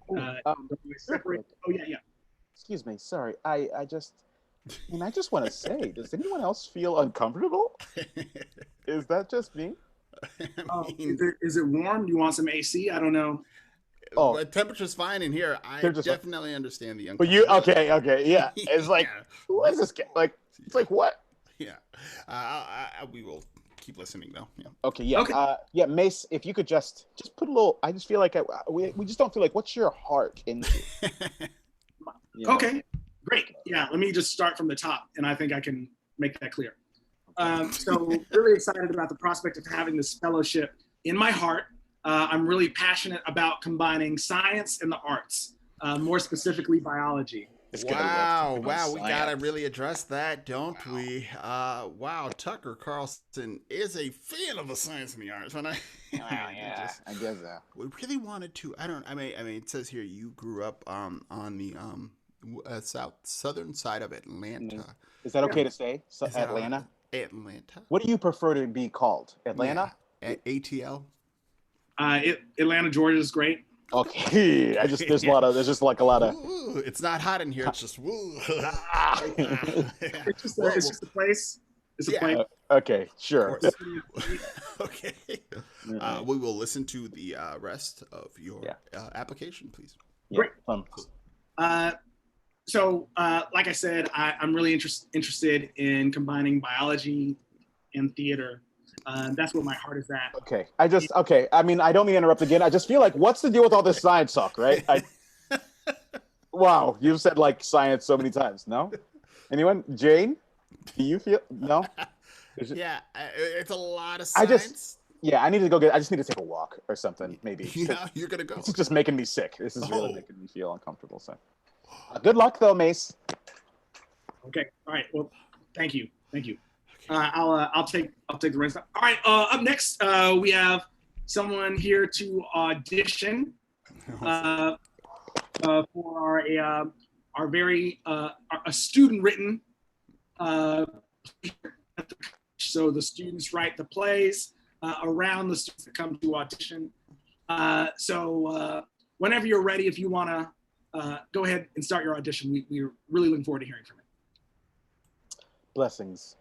Separate. Oh yeah. Excuse me. Sorry. I just want to say, does anyone else feel uncomfortable? Is that just me? Is it warm? Do you want some AC? I don't know. Oh, the temperature's fine in here. I definitely understand the. But you okay? Yeah. It's like, what is this? Like, it's like what? Yeah. We will keep listening though. Yeah. Okay. Yeah. Okay. Mace, if you could just put a little. I just feel like we just don't feel like. What's your heart into? You know? Okay. Great. Yeah. Let me just start from the top, and I think I can make that clear. So really excited about the prospect of having this fellowship in my heart. I'm really passionate about combining science and the arts, more specifically biology. Wow, we gotta really address that, don't we? Wow, Tucker Carlson is a fan of the science and the arts. I guess that. We really wanted to. I mean, it says here you grew up on the southern side of Atlanta. Is that okay to say? Atlanta. Atlanta. What do you prefer to be called? Atlanta? Yeah. ATL. Atlanta, Georgia is great. Okay, there's just like a lot of. Ooh, it's not hot in here. It's just woo. It's just a place. It's a place. Okay, Of sure. course. Okay. Mhm. We will listen to the rest of your Yeah. application, please. Yeah. Great. Cool. So, like I said, I'm really interested in combining biology and theater. That's where my heart is at. Okay. I mean, I don't mean to interrupt again. I just feel like, what's the deal with all this science talk, right? Wow, you've said like science so many times. No? Anyone? Jane? Do you feel? No? Yeah, it's a lot of I science. I need to I just need to take a walk or something, maybe. Yeah, you're gonna go. This is just making me sick. This is really making me feel uncomfortable. So, good luck, though, Mace. Okay. All right. Well, thank you. I'll take the rest. All right. Up next, we have someone here to audition for our very a student written. So the students write the plays around the students that come to audition. So whenever you're ready, if you want to go ahead and start your audition, we're really looking forward to hearing from you. Blessings.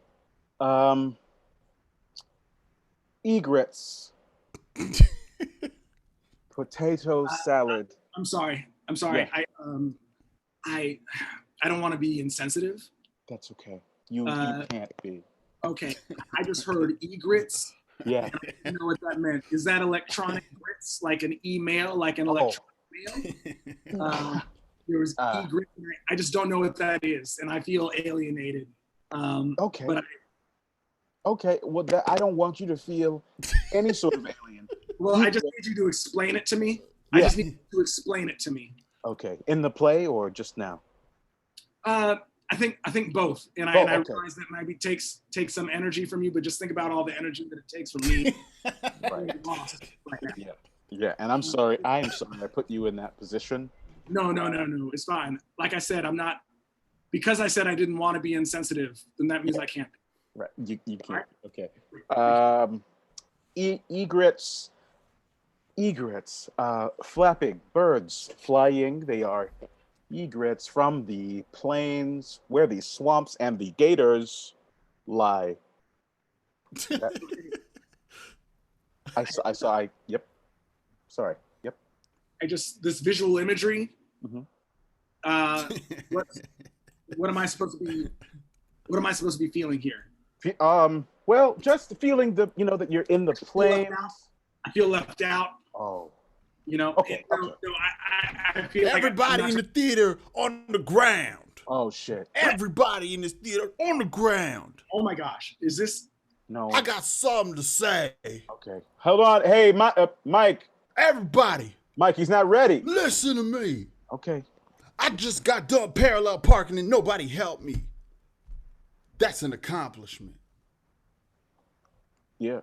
Egrets. Potato salad. I'm sorry. Yeah. I don't want to be insensitive. That's okay. You can't be. Okay. I just heard egrets. Yeah. And I didn't know what that meant. Is that electronic grits, like an email, like an electronic mail? There was egret. I just don't know what that is, and I feel alienated. Okay. But okay. Well, I don't want you to feel any sort of alien. Well, I just need you to explain it to me. Yeah. I just need you to explain it to me. Okay. In the play or just now? I think both, and I realize that maybe takes some energy from you, but just think about all the energy that it takes from me. Right. Right now. Yeah. And I'm sorry. I am sorry I put you in that position. No. It's fine. Like I said, I'm not, because I said I didn't want to be insensitive, then that means I can't. Right. You can't. Right. Okay. Egrets, flapping birds flying. They are egrets from the plains where the swamps and the gators lie. Yep. Sorry. Yep. This visual imagery. Mm-hmm. What am I supposed to be feeling here? Well, just feeling that you're in the plains. I feel left out. Oh. Okay. So I feel everybody in the theater on the ground. Oh shit. Everybody in this theater on the ground. Oh my gosh. Is this? No. I got something to say. Okay. Hold on. Hey, Mike. Everybody. Mike, he's not ready. Listen to me. Okay. I just got done parallel parking and nobody helped me. That's an accomplishment. Yeah.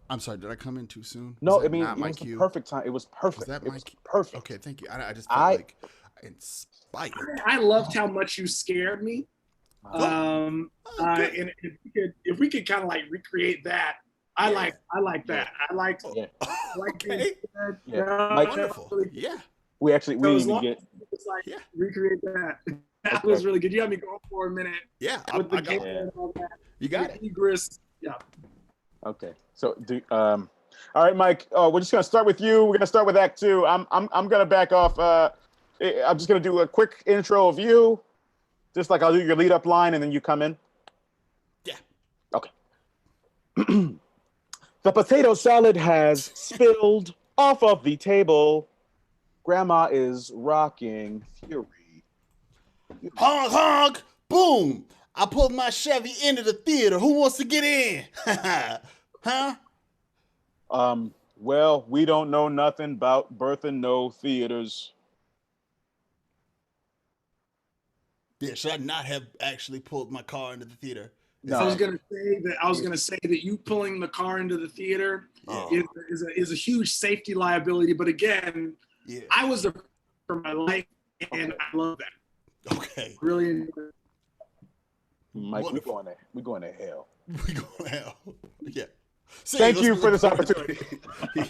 I'm sorry, did I come in too soon? No, I mean, it was the perfect time. It was perfect. Was that it was perfect. Okay, thank you. I just felt like inspired. I loved how much you scared me. And if we could kind of like recreate that, I like that. I like okay. Wonderful. Yeah. We need to get recreate that. That was really good. You had me going for a minute. Yeah, with the game and all that. You got it. Egress. Yeah. Okay. So all right, Mike. We're just gonna start with you. We're gonna start with Act 2. I'm gonna back off. I'm just gonna do a quick intro of you, just like I'll do your lead up line, and then you come in. Yeah. Okay. The potato salad has spilled off of the table. Grandma is rocking fury. Honk, honk, boom. I pulled my Chevy into the theater. Who wants to get in? Huh? Well, we don't know nothing about birthing no theaters. Yeah, should I not have actually pulled my car into the theater? No. I was gonna say that you pulling the car into the theater is a huge safety liability. But again, I was there for my life, and I love that. Okay. Really enjoy it. Mike, we're going to hell. We going to hell. Yeah. Thank you for this opportunity.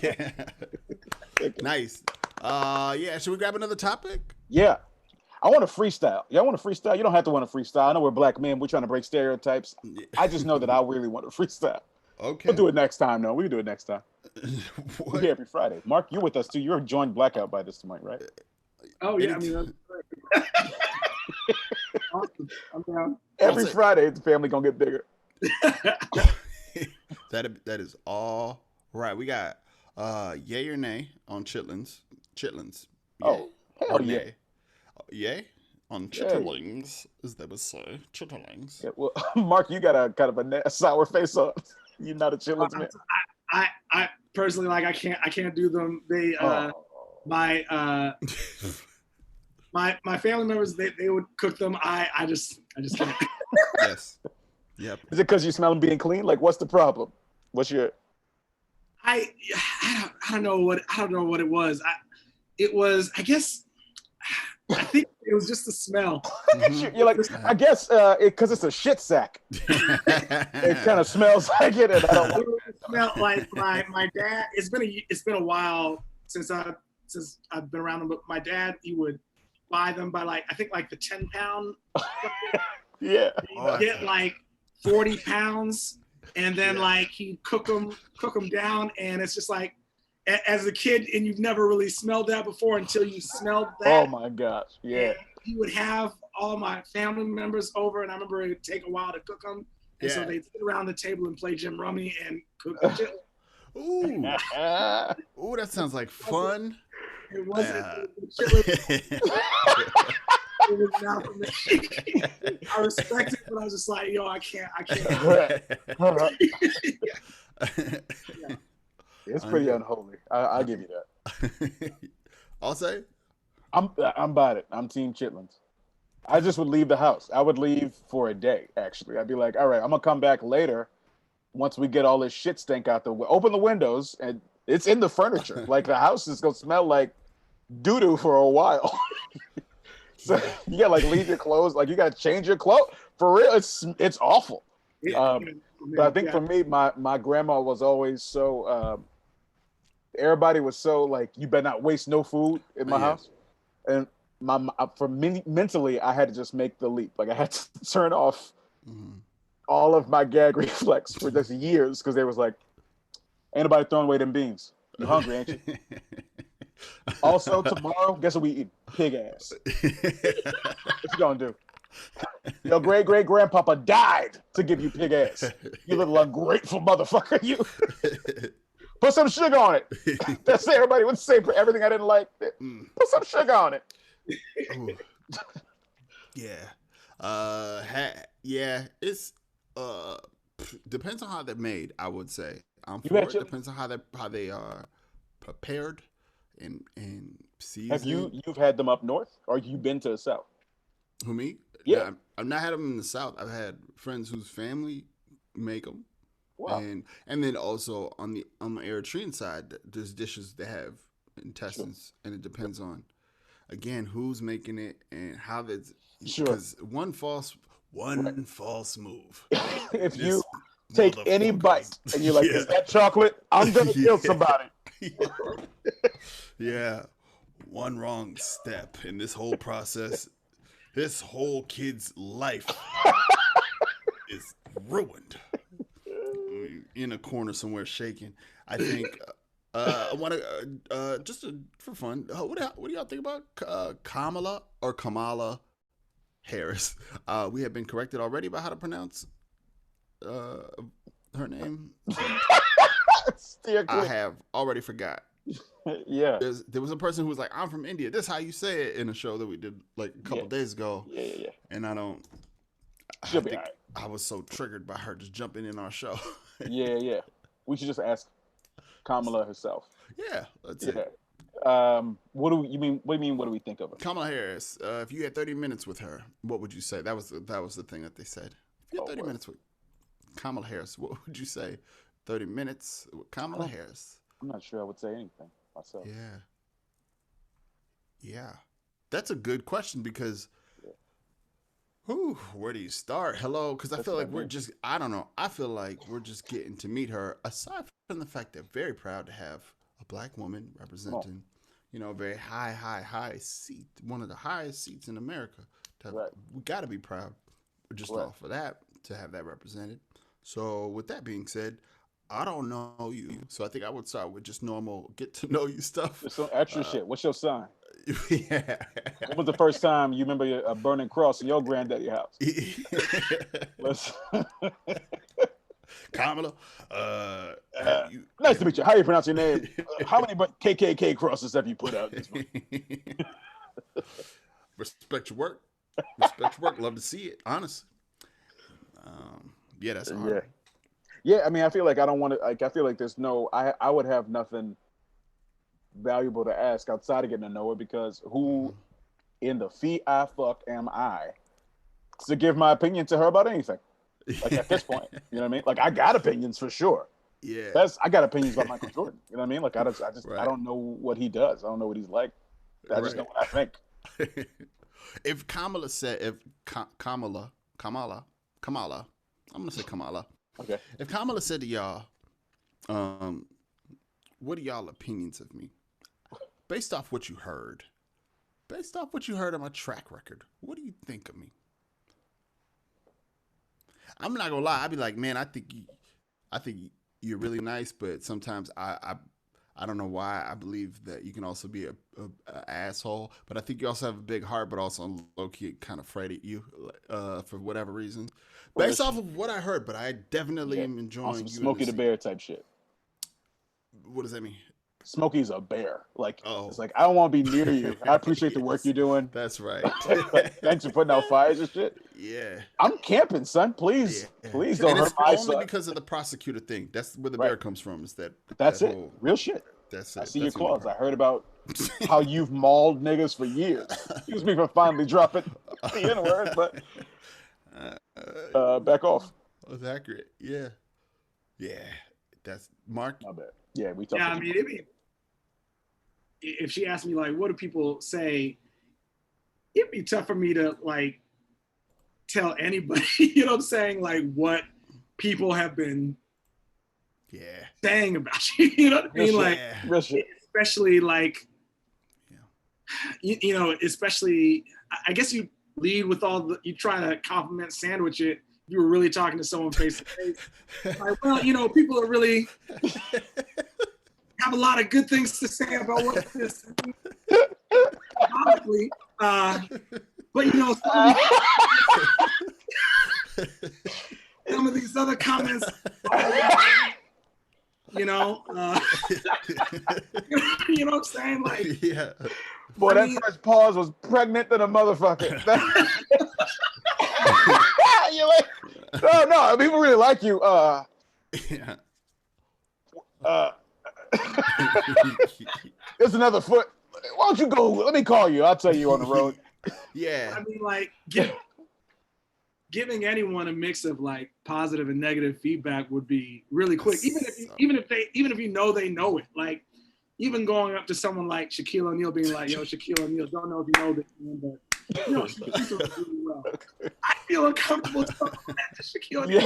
Yeah. Nice. Should we grab another topic? Yeah. I want to freestyle. Y'all want to freestyle? You don't have to want to freestyle. I know we're black men. We're trying to break stereotypes. I just know that I really want to freestyle. Okay. We'll do it next time, though. We can do it next time. We're What? here every Friday. Mark, you're with us too. You're joined Blackout by this point, right? Oh yeah, I mean, that's awesome. I'm down. Every Also- Friday, the family gonna get bigger. that is all right. We got yay or nay on chitlins. Chitlins. Oh, hell or yeah. nay. Yay on chitterlings, as they would say. Chitterlings. Yeah, well, Mark, you got a kind of a sour face on. You're not a chitlins man. I personally like I can't do them. They my family members they would cook them. I just can't. Yes. Yep. Is it because you smell them being clean? Like, what's the problem? What's your? I don't know what it was. I guess I think it was just the smell. You're like, I guess because it's a shit sack. It kind of smells like it, and I don't like It smelled like my dad. It's been a while since I've been around them, but my dad, he would buy them by I think the 10-pound. Yeah. He'd get like 40 pounds, and then he'd cook them down, and it's just like, as a kid, and you've never really smelled that before until you smelled that. Oh my gosh. Yeah. And he would have all my family members over, and I remember it would take a while to cook them. And so they'd sit around the table and play Jim Rummy and cook the chitlins. Ooh, that sounds like fun. It wasn't. It was not for me. I respect it, but I was just like, yo, I can't. Yeah. It's pretty unholy. I'll give you that. I'll say. I'm about it. I'm team chitlins. I just would leave the house. I would leave for a day, actually. I'd be like, all right, I'm going to come back later once we get all this shit stink out the way. Open the windows, and it's in the furniture. Like, the house is going to smell like doo-doo for a while. So you got to, leave your clothes. You got to change your clothes. For real, it's awful. But I think for me, my grandma was always so... everybody was so, you better not waste no food in my house. And mentally, I had to just make the leap. I had to turn off all of my gag reflex for just years because they was like, ain't nobody throwing away them beans. You hungry, ain't you? Also, tomorrow, guess what we eat? Pig ass. What you gonna do? Your great-great-grandpapa died to give you pig ass. You little ungrateful motherfucker, you. Put some sugar on it. That's what everybody would say for everything I didn't like. Put some sugar on it. Yeah. It's depends on how they're made, I would say. Depends on how they are prepared and seasoned. You've had them up north, or you've been to the south? Who, me? Yeah. No, I've not had them in the south. I've had friends whose family make them. Wow. And then also on the Eritrean side, there's dishes that have intestines, and it depends on, again, who's making it and how that's. Because one false move. If you take any bite and you're like, is that chocolate? I'm gonna kill somebody. Yeah. One wrong step in this whole process, this whole kid's life is ruined. In a corner somewhere shaking. I think I want to just for fun. What do y'all think about Kamala Harris? We have been corrected already about how to pronounce her name. I have already forgot. Yeah. There was a person who was like, "I'm from India. This is how you say it," in a show that we did a couple days ago. Yeah. And I don't. She'll be all right. I was so triggered by her just jumping in our show. Yeah. We should just ask Kamala herself. Yeah, that's it. What do you mean? What do you mean? What do we think of her? Kamala Harris. If you had 30 minutes with her, what would you say? That was the thing that they said. If you had 30 minutes with Kamala Harris, what would you say? 30 minutes with Kamala Harris. I'm not sure I would say anything myself. Yeah. That's a good question because. Where do you start? Hello, because I feel like I don't know. I feel like we're just getting to meet her. Aside from the fact that very proud to have a black woman representing very high seat, one of the highest seats in America. Right. We got to be proud just Right. off of that to have that represented. So with that being said, I don't know you, so I think I would start with just normal get to know you stuff. Just some extra shit. What's your sign? Yeah. When was the first time you remember a burning cross in your granddaddy's house? Let's Kamala. Nice to meet you. How do you pronounce your name? How many KKK crosses have you put out this month? Respect your work. Respect your work. Love to see it. Honestly. Yeah, that's hard. Yeah. I mean, I feel like I don't want to. Like, I feel like there's no. I would have nothing valuable to ask outside of getting to know her, because who in the feet I fuck am I to give my opinion to her about anything? Like, at this point, you know what I mean? Like, I got opinions for sure. Yeah. I got opinions about Michael Jordan. You know what I mean? Like, I just Right. I don't know what he does. I don't know what he's like. I just know what I think. If Kamala said, Kamala, I'm gonna say Kamala. Okay. If Kamala said to y'all, what are y'all opinions of me? Based off what you heard of my track record, what do you think of me? I'm not gonna lie. I'd be like, man, I think you're really nice, but sometimes I don't know why I believe that you can also be a asshole. But I think you also have a big heart, but also low key kind of afraid at you for whatever reason. Based off of what I heard, but I definitely am enjoying you. Smokey the Bear type shit. What does that mean? Smokey's a bear. Like, It's like, I don't want to be near you. I appreciate the work you're doing. That's right. Thanks for putting out fires and shit. Yeah. I'm camping, son. Please don't and hurt my it's son. only because of the prosecutor thing. That's where the bear comes from. Is that? That's it. Real shit. That's it. I see your claws. I heard about how you've mauled niggas for years. Excuse me for finally dropping the N-word, but back off. That's accurate. Yeah. Yeah. That's Mark. My bad. Yeah, we talked. Yeah, I mean, if she asked me like, what do people say? It'd be tough for me to like tell anybody. You know what I'm saying? Like what people have been saying about you. You know what I mean? Like, especially like, you know, especially. I guess you lead with you trying to compliment sandwich it. You were really talking to someone face to face. Like, well, you know, people are really have a lot of good things to say about what this probably. But you know, some of these other comments, you know, you know what I'm saying? Like, yeah. Boy, that first pause was pregnant than a motherfucker. You're like, no, people really like you. There's another foot. Why don't you go? Let me call you. I'll tell you on the road. Yeah. I mean, like, giving anyone a mix of like positive and negative feedback would be really quick. Even if you know they know it. Like, even going up to someone like Shaquille O'Neal, being like, "Yo, Shaquille O'Neal, don't know if you know this, man, but you know, she's doing really well." I feel uncomfortable talking that to Shaquille O'Neal.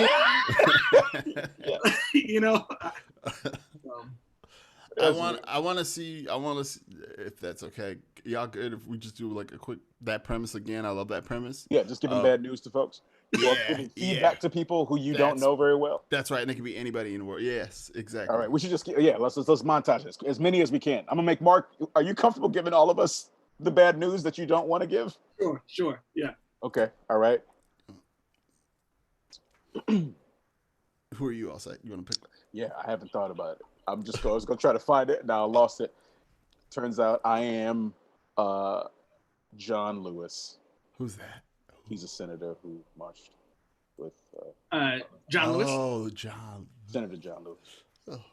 Yeah. You know. I want to see if that's okay. Y'all good if we just do like a quick that premise again? I love that premise. Yeah, just giving bad news to folks. Giving feedback to people who you don't know very well. That's right. And it can be anybody in the world. Yes, exactly. All right, we should just let's montage this as many as we can. I'm gonna make Mark. Are you comfortable giving all of us the bad news that you don't want to give? Sure. Yeah. Okay. All right. Who are you? All set? You want to pick? Yeah, I haven't thought about it. I was gonna try to find it. Now I lost it. Turns out I am John Lewis. Who's that? He's a senator who marched with John Lewis. Oh, John. Senator John Lewis. Oh.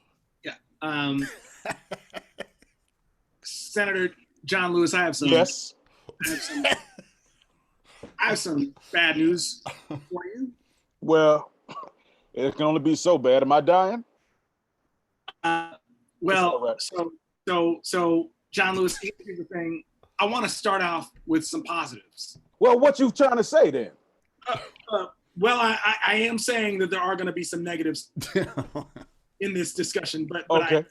Yeah. Senator John Lewis. I have some. Yes. I have some bad news for you. Well, it can only be so bad. Am I dying? Well, so John Lewis, here's the thing. I want to start off with some positives. Well, what you trying to say then? Well, I am saying that there are going to be some negatives in this discussion, but okay.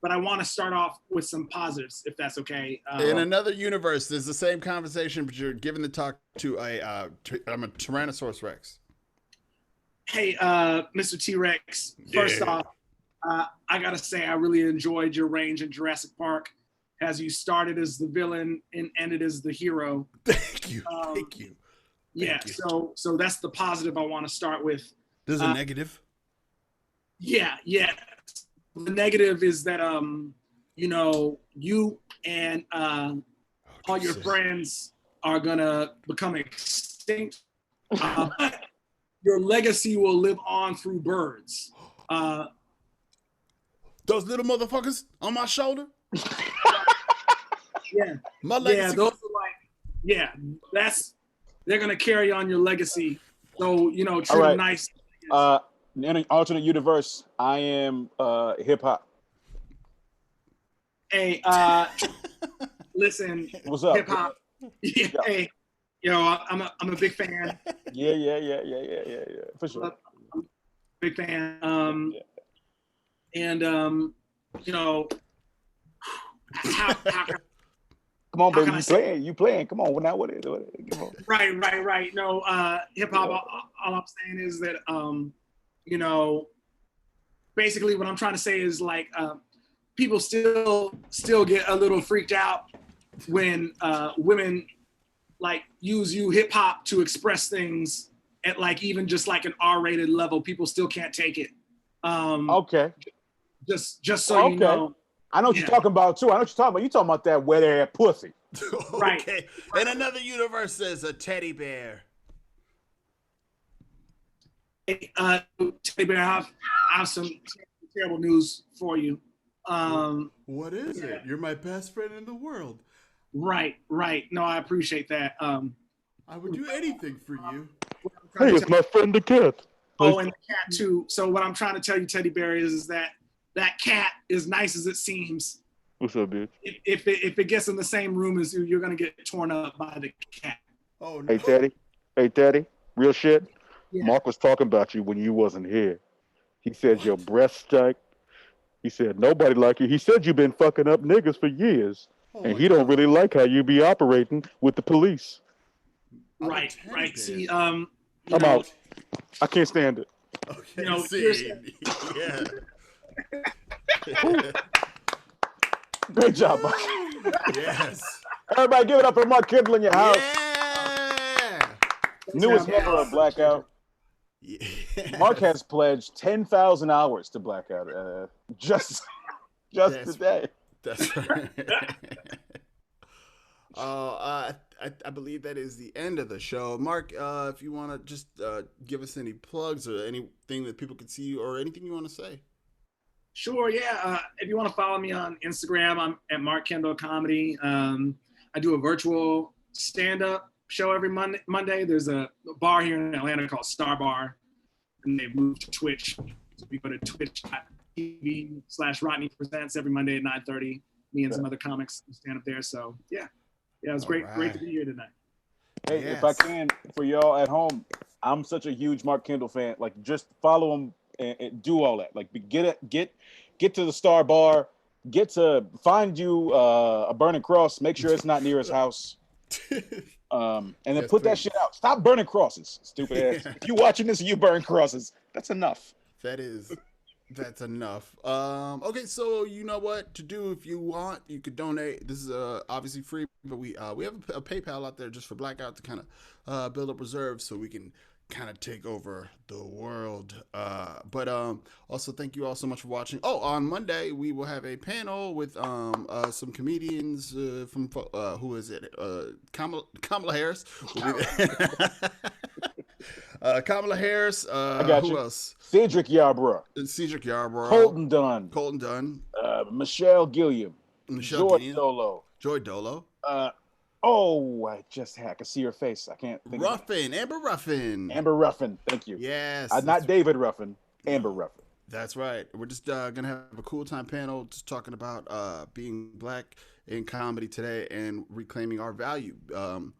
but I want to start off with some positives, if that's okay. In another universe, there's the same conversation, but you're giving the talk to a Tyrannosaurus Rex. Hey, Mr. T-Rex, first off, I gotta say I really enjoyed your range in Jurassic Park, as you started as the villain and ended as the hero. Thank you. Thank you. Yeah, so that's the positive I want to start with. There's a negative. Yeah. The negative is that you and all your friends are gonna become extinct. Your legacy will live on through birds. Those little motherfuckers on my shoulder. Yeah. My legacy. Yeah, those are they're gonna carry on your legacy. So treat them nice. In an alternate universe, I am hip hop. Hey, listen. What's up? Hip hop. Yeah. Hey, I'm a big fan. Yeah. For sure. I'm a big fan. And how come on, baby, you playing? Come on, now what is it? Come on. Right. No, hip hop. All I'm saying is that basically what I'm trying to say is like people still get a little freaked out when women like use hip hop to express things at like even just like an R-rated level. People still can't take it. Okay. Just so you know. I know what you're talking about too. I know what you're talking about. You're talking about that wet ass pussy. Right. Okay. In another universe, there's a teddy bear. Hey, Teddy Bear, I have some terrible news for you. What is it? You're my best friend in the world. Right. No, I appreciate that. I would do anything for you. Hey, it's my friend the cat. Oh, and the cat too. So what I'm trying to tell you, Teddy Bear, is that cat, as nice as it seems, what's up, bitch? If it gets in the same room as you, you're gonna get torn up by the cat. Oh no. Hey, Daddy, real shit. Yeah. Mark was talking about you when you wasn't here. He said your breast stank. He said nobody like you. He said you've been fucking up niggas for years, and he don't really like how you be operating with the police. Right. See, I'm out. I can't stand it. Okay. Yeah. Great job, Mark. Yes. Everybody give it up for Mark Kendall in your house. Yeah. Newest member of Blackout. Yeah. Mark has pledged 10,000 hours to Blackout just today. That's right. I believe that is the end of the show. Mark, if you want to just give us any plugs or anything that people can see you or anything you want to say. Sure, yeah. If you want to follow me on Instagram, I'm at Mark Kendall Comedy. I do a virtual stand-up show every Monday. There's a bar here in Atlanta called Star Bar, and they've moved to Twitch. So we go to twitch.tv/Rodney Presents every Monday at 9:30. Me and some other comics stand up there. So yeah, it was great to be here tonight. Hey, if I can, for y'all at home, I'm such a huge Mark Kendall fan. Like, just follow him and do all that. Like, get to the Star Bar, get to find you a burning cross. Make sure it's not near his house. And then put that shit out. Stop burning crosses, stupid ass. If you watching this and you burn crosses, that's enough. That's enough. Okay, so you know what to do if you want. You could donate. This is obviously free, but we have a PayPal out there just for Blackout to kind of build up reserves so we can kind of take over the world. But also thank you all so much for watching. Oh, on Monday we will have a panel with some comedians from who is it? Kamala Harris. Kamala Harris. I got who you. else? Cedric Yarbrough. Colton Dunn. Michelle Gilliam. Joy Dolo. I can see her face. I can't think Amber Ruffin. Amber Ruffin. Thank you. Yes. Not David Ruffin. Amber Ruffin. That's right. We're just gonna have a cool time panel, just talking about being black in comedy today and reclaiming our value. And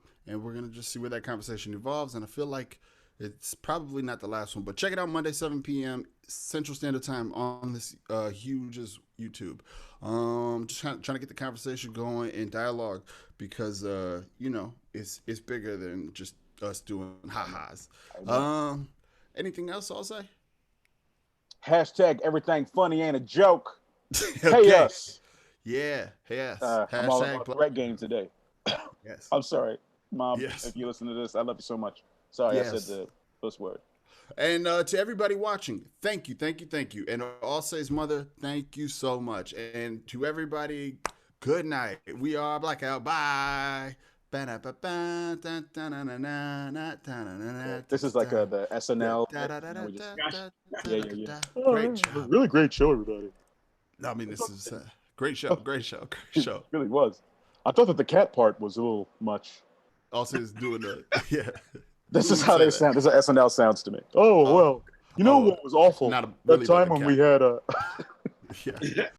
we're gonna just see where that conversation evolves. And I feel like It's probably not the last one, but check it out Monday, 7 p.m. Central Standard Time on this huge's YouTube. Just trying to get the conversation going and dialogue because it's bigger than just us doing ha-has. Anything else I'll say? Hashtag everything funny ain't a joke. Okay. Hey us. Yeah. Yes. I'm all about threat game today. Yes. I'm sorry, Mom. Yes. If you listen to this, I love you so much. Sorry, Yes. I said the first word. And to everybody watching, thank you. And Allsay's mother, thank you so much. And to everybody, good night. We are Blackout. Bye. This is like the SNL. Yeah. Oh, Great job. Really great show, everybody. I mean, this is great show. It really was. I thought that the cat part was a little much. Allsay's doing the This is how they sound. This is how SNL sounds to me. Oh, well, what was awful? Not That time when we had a... Yeah.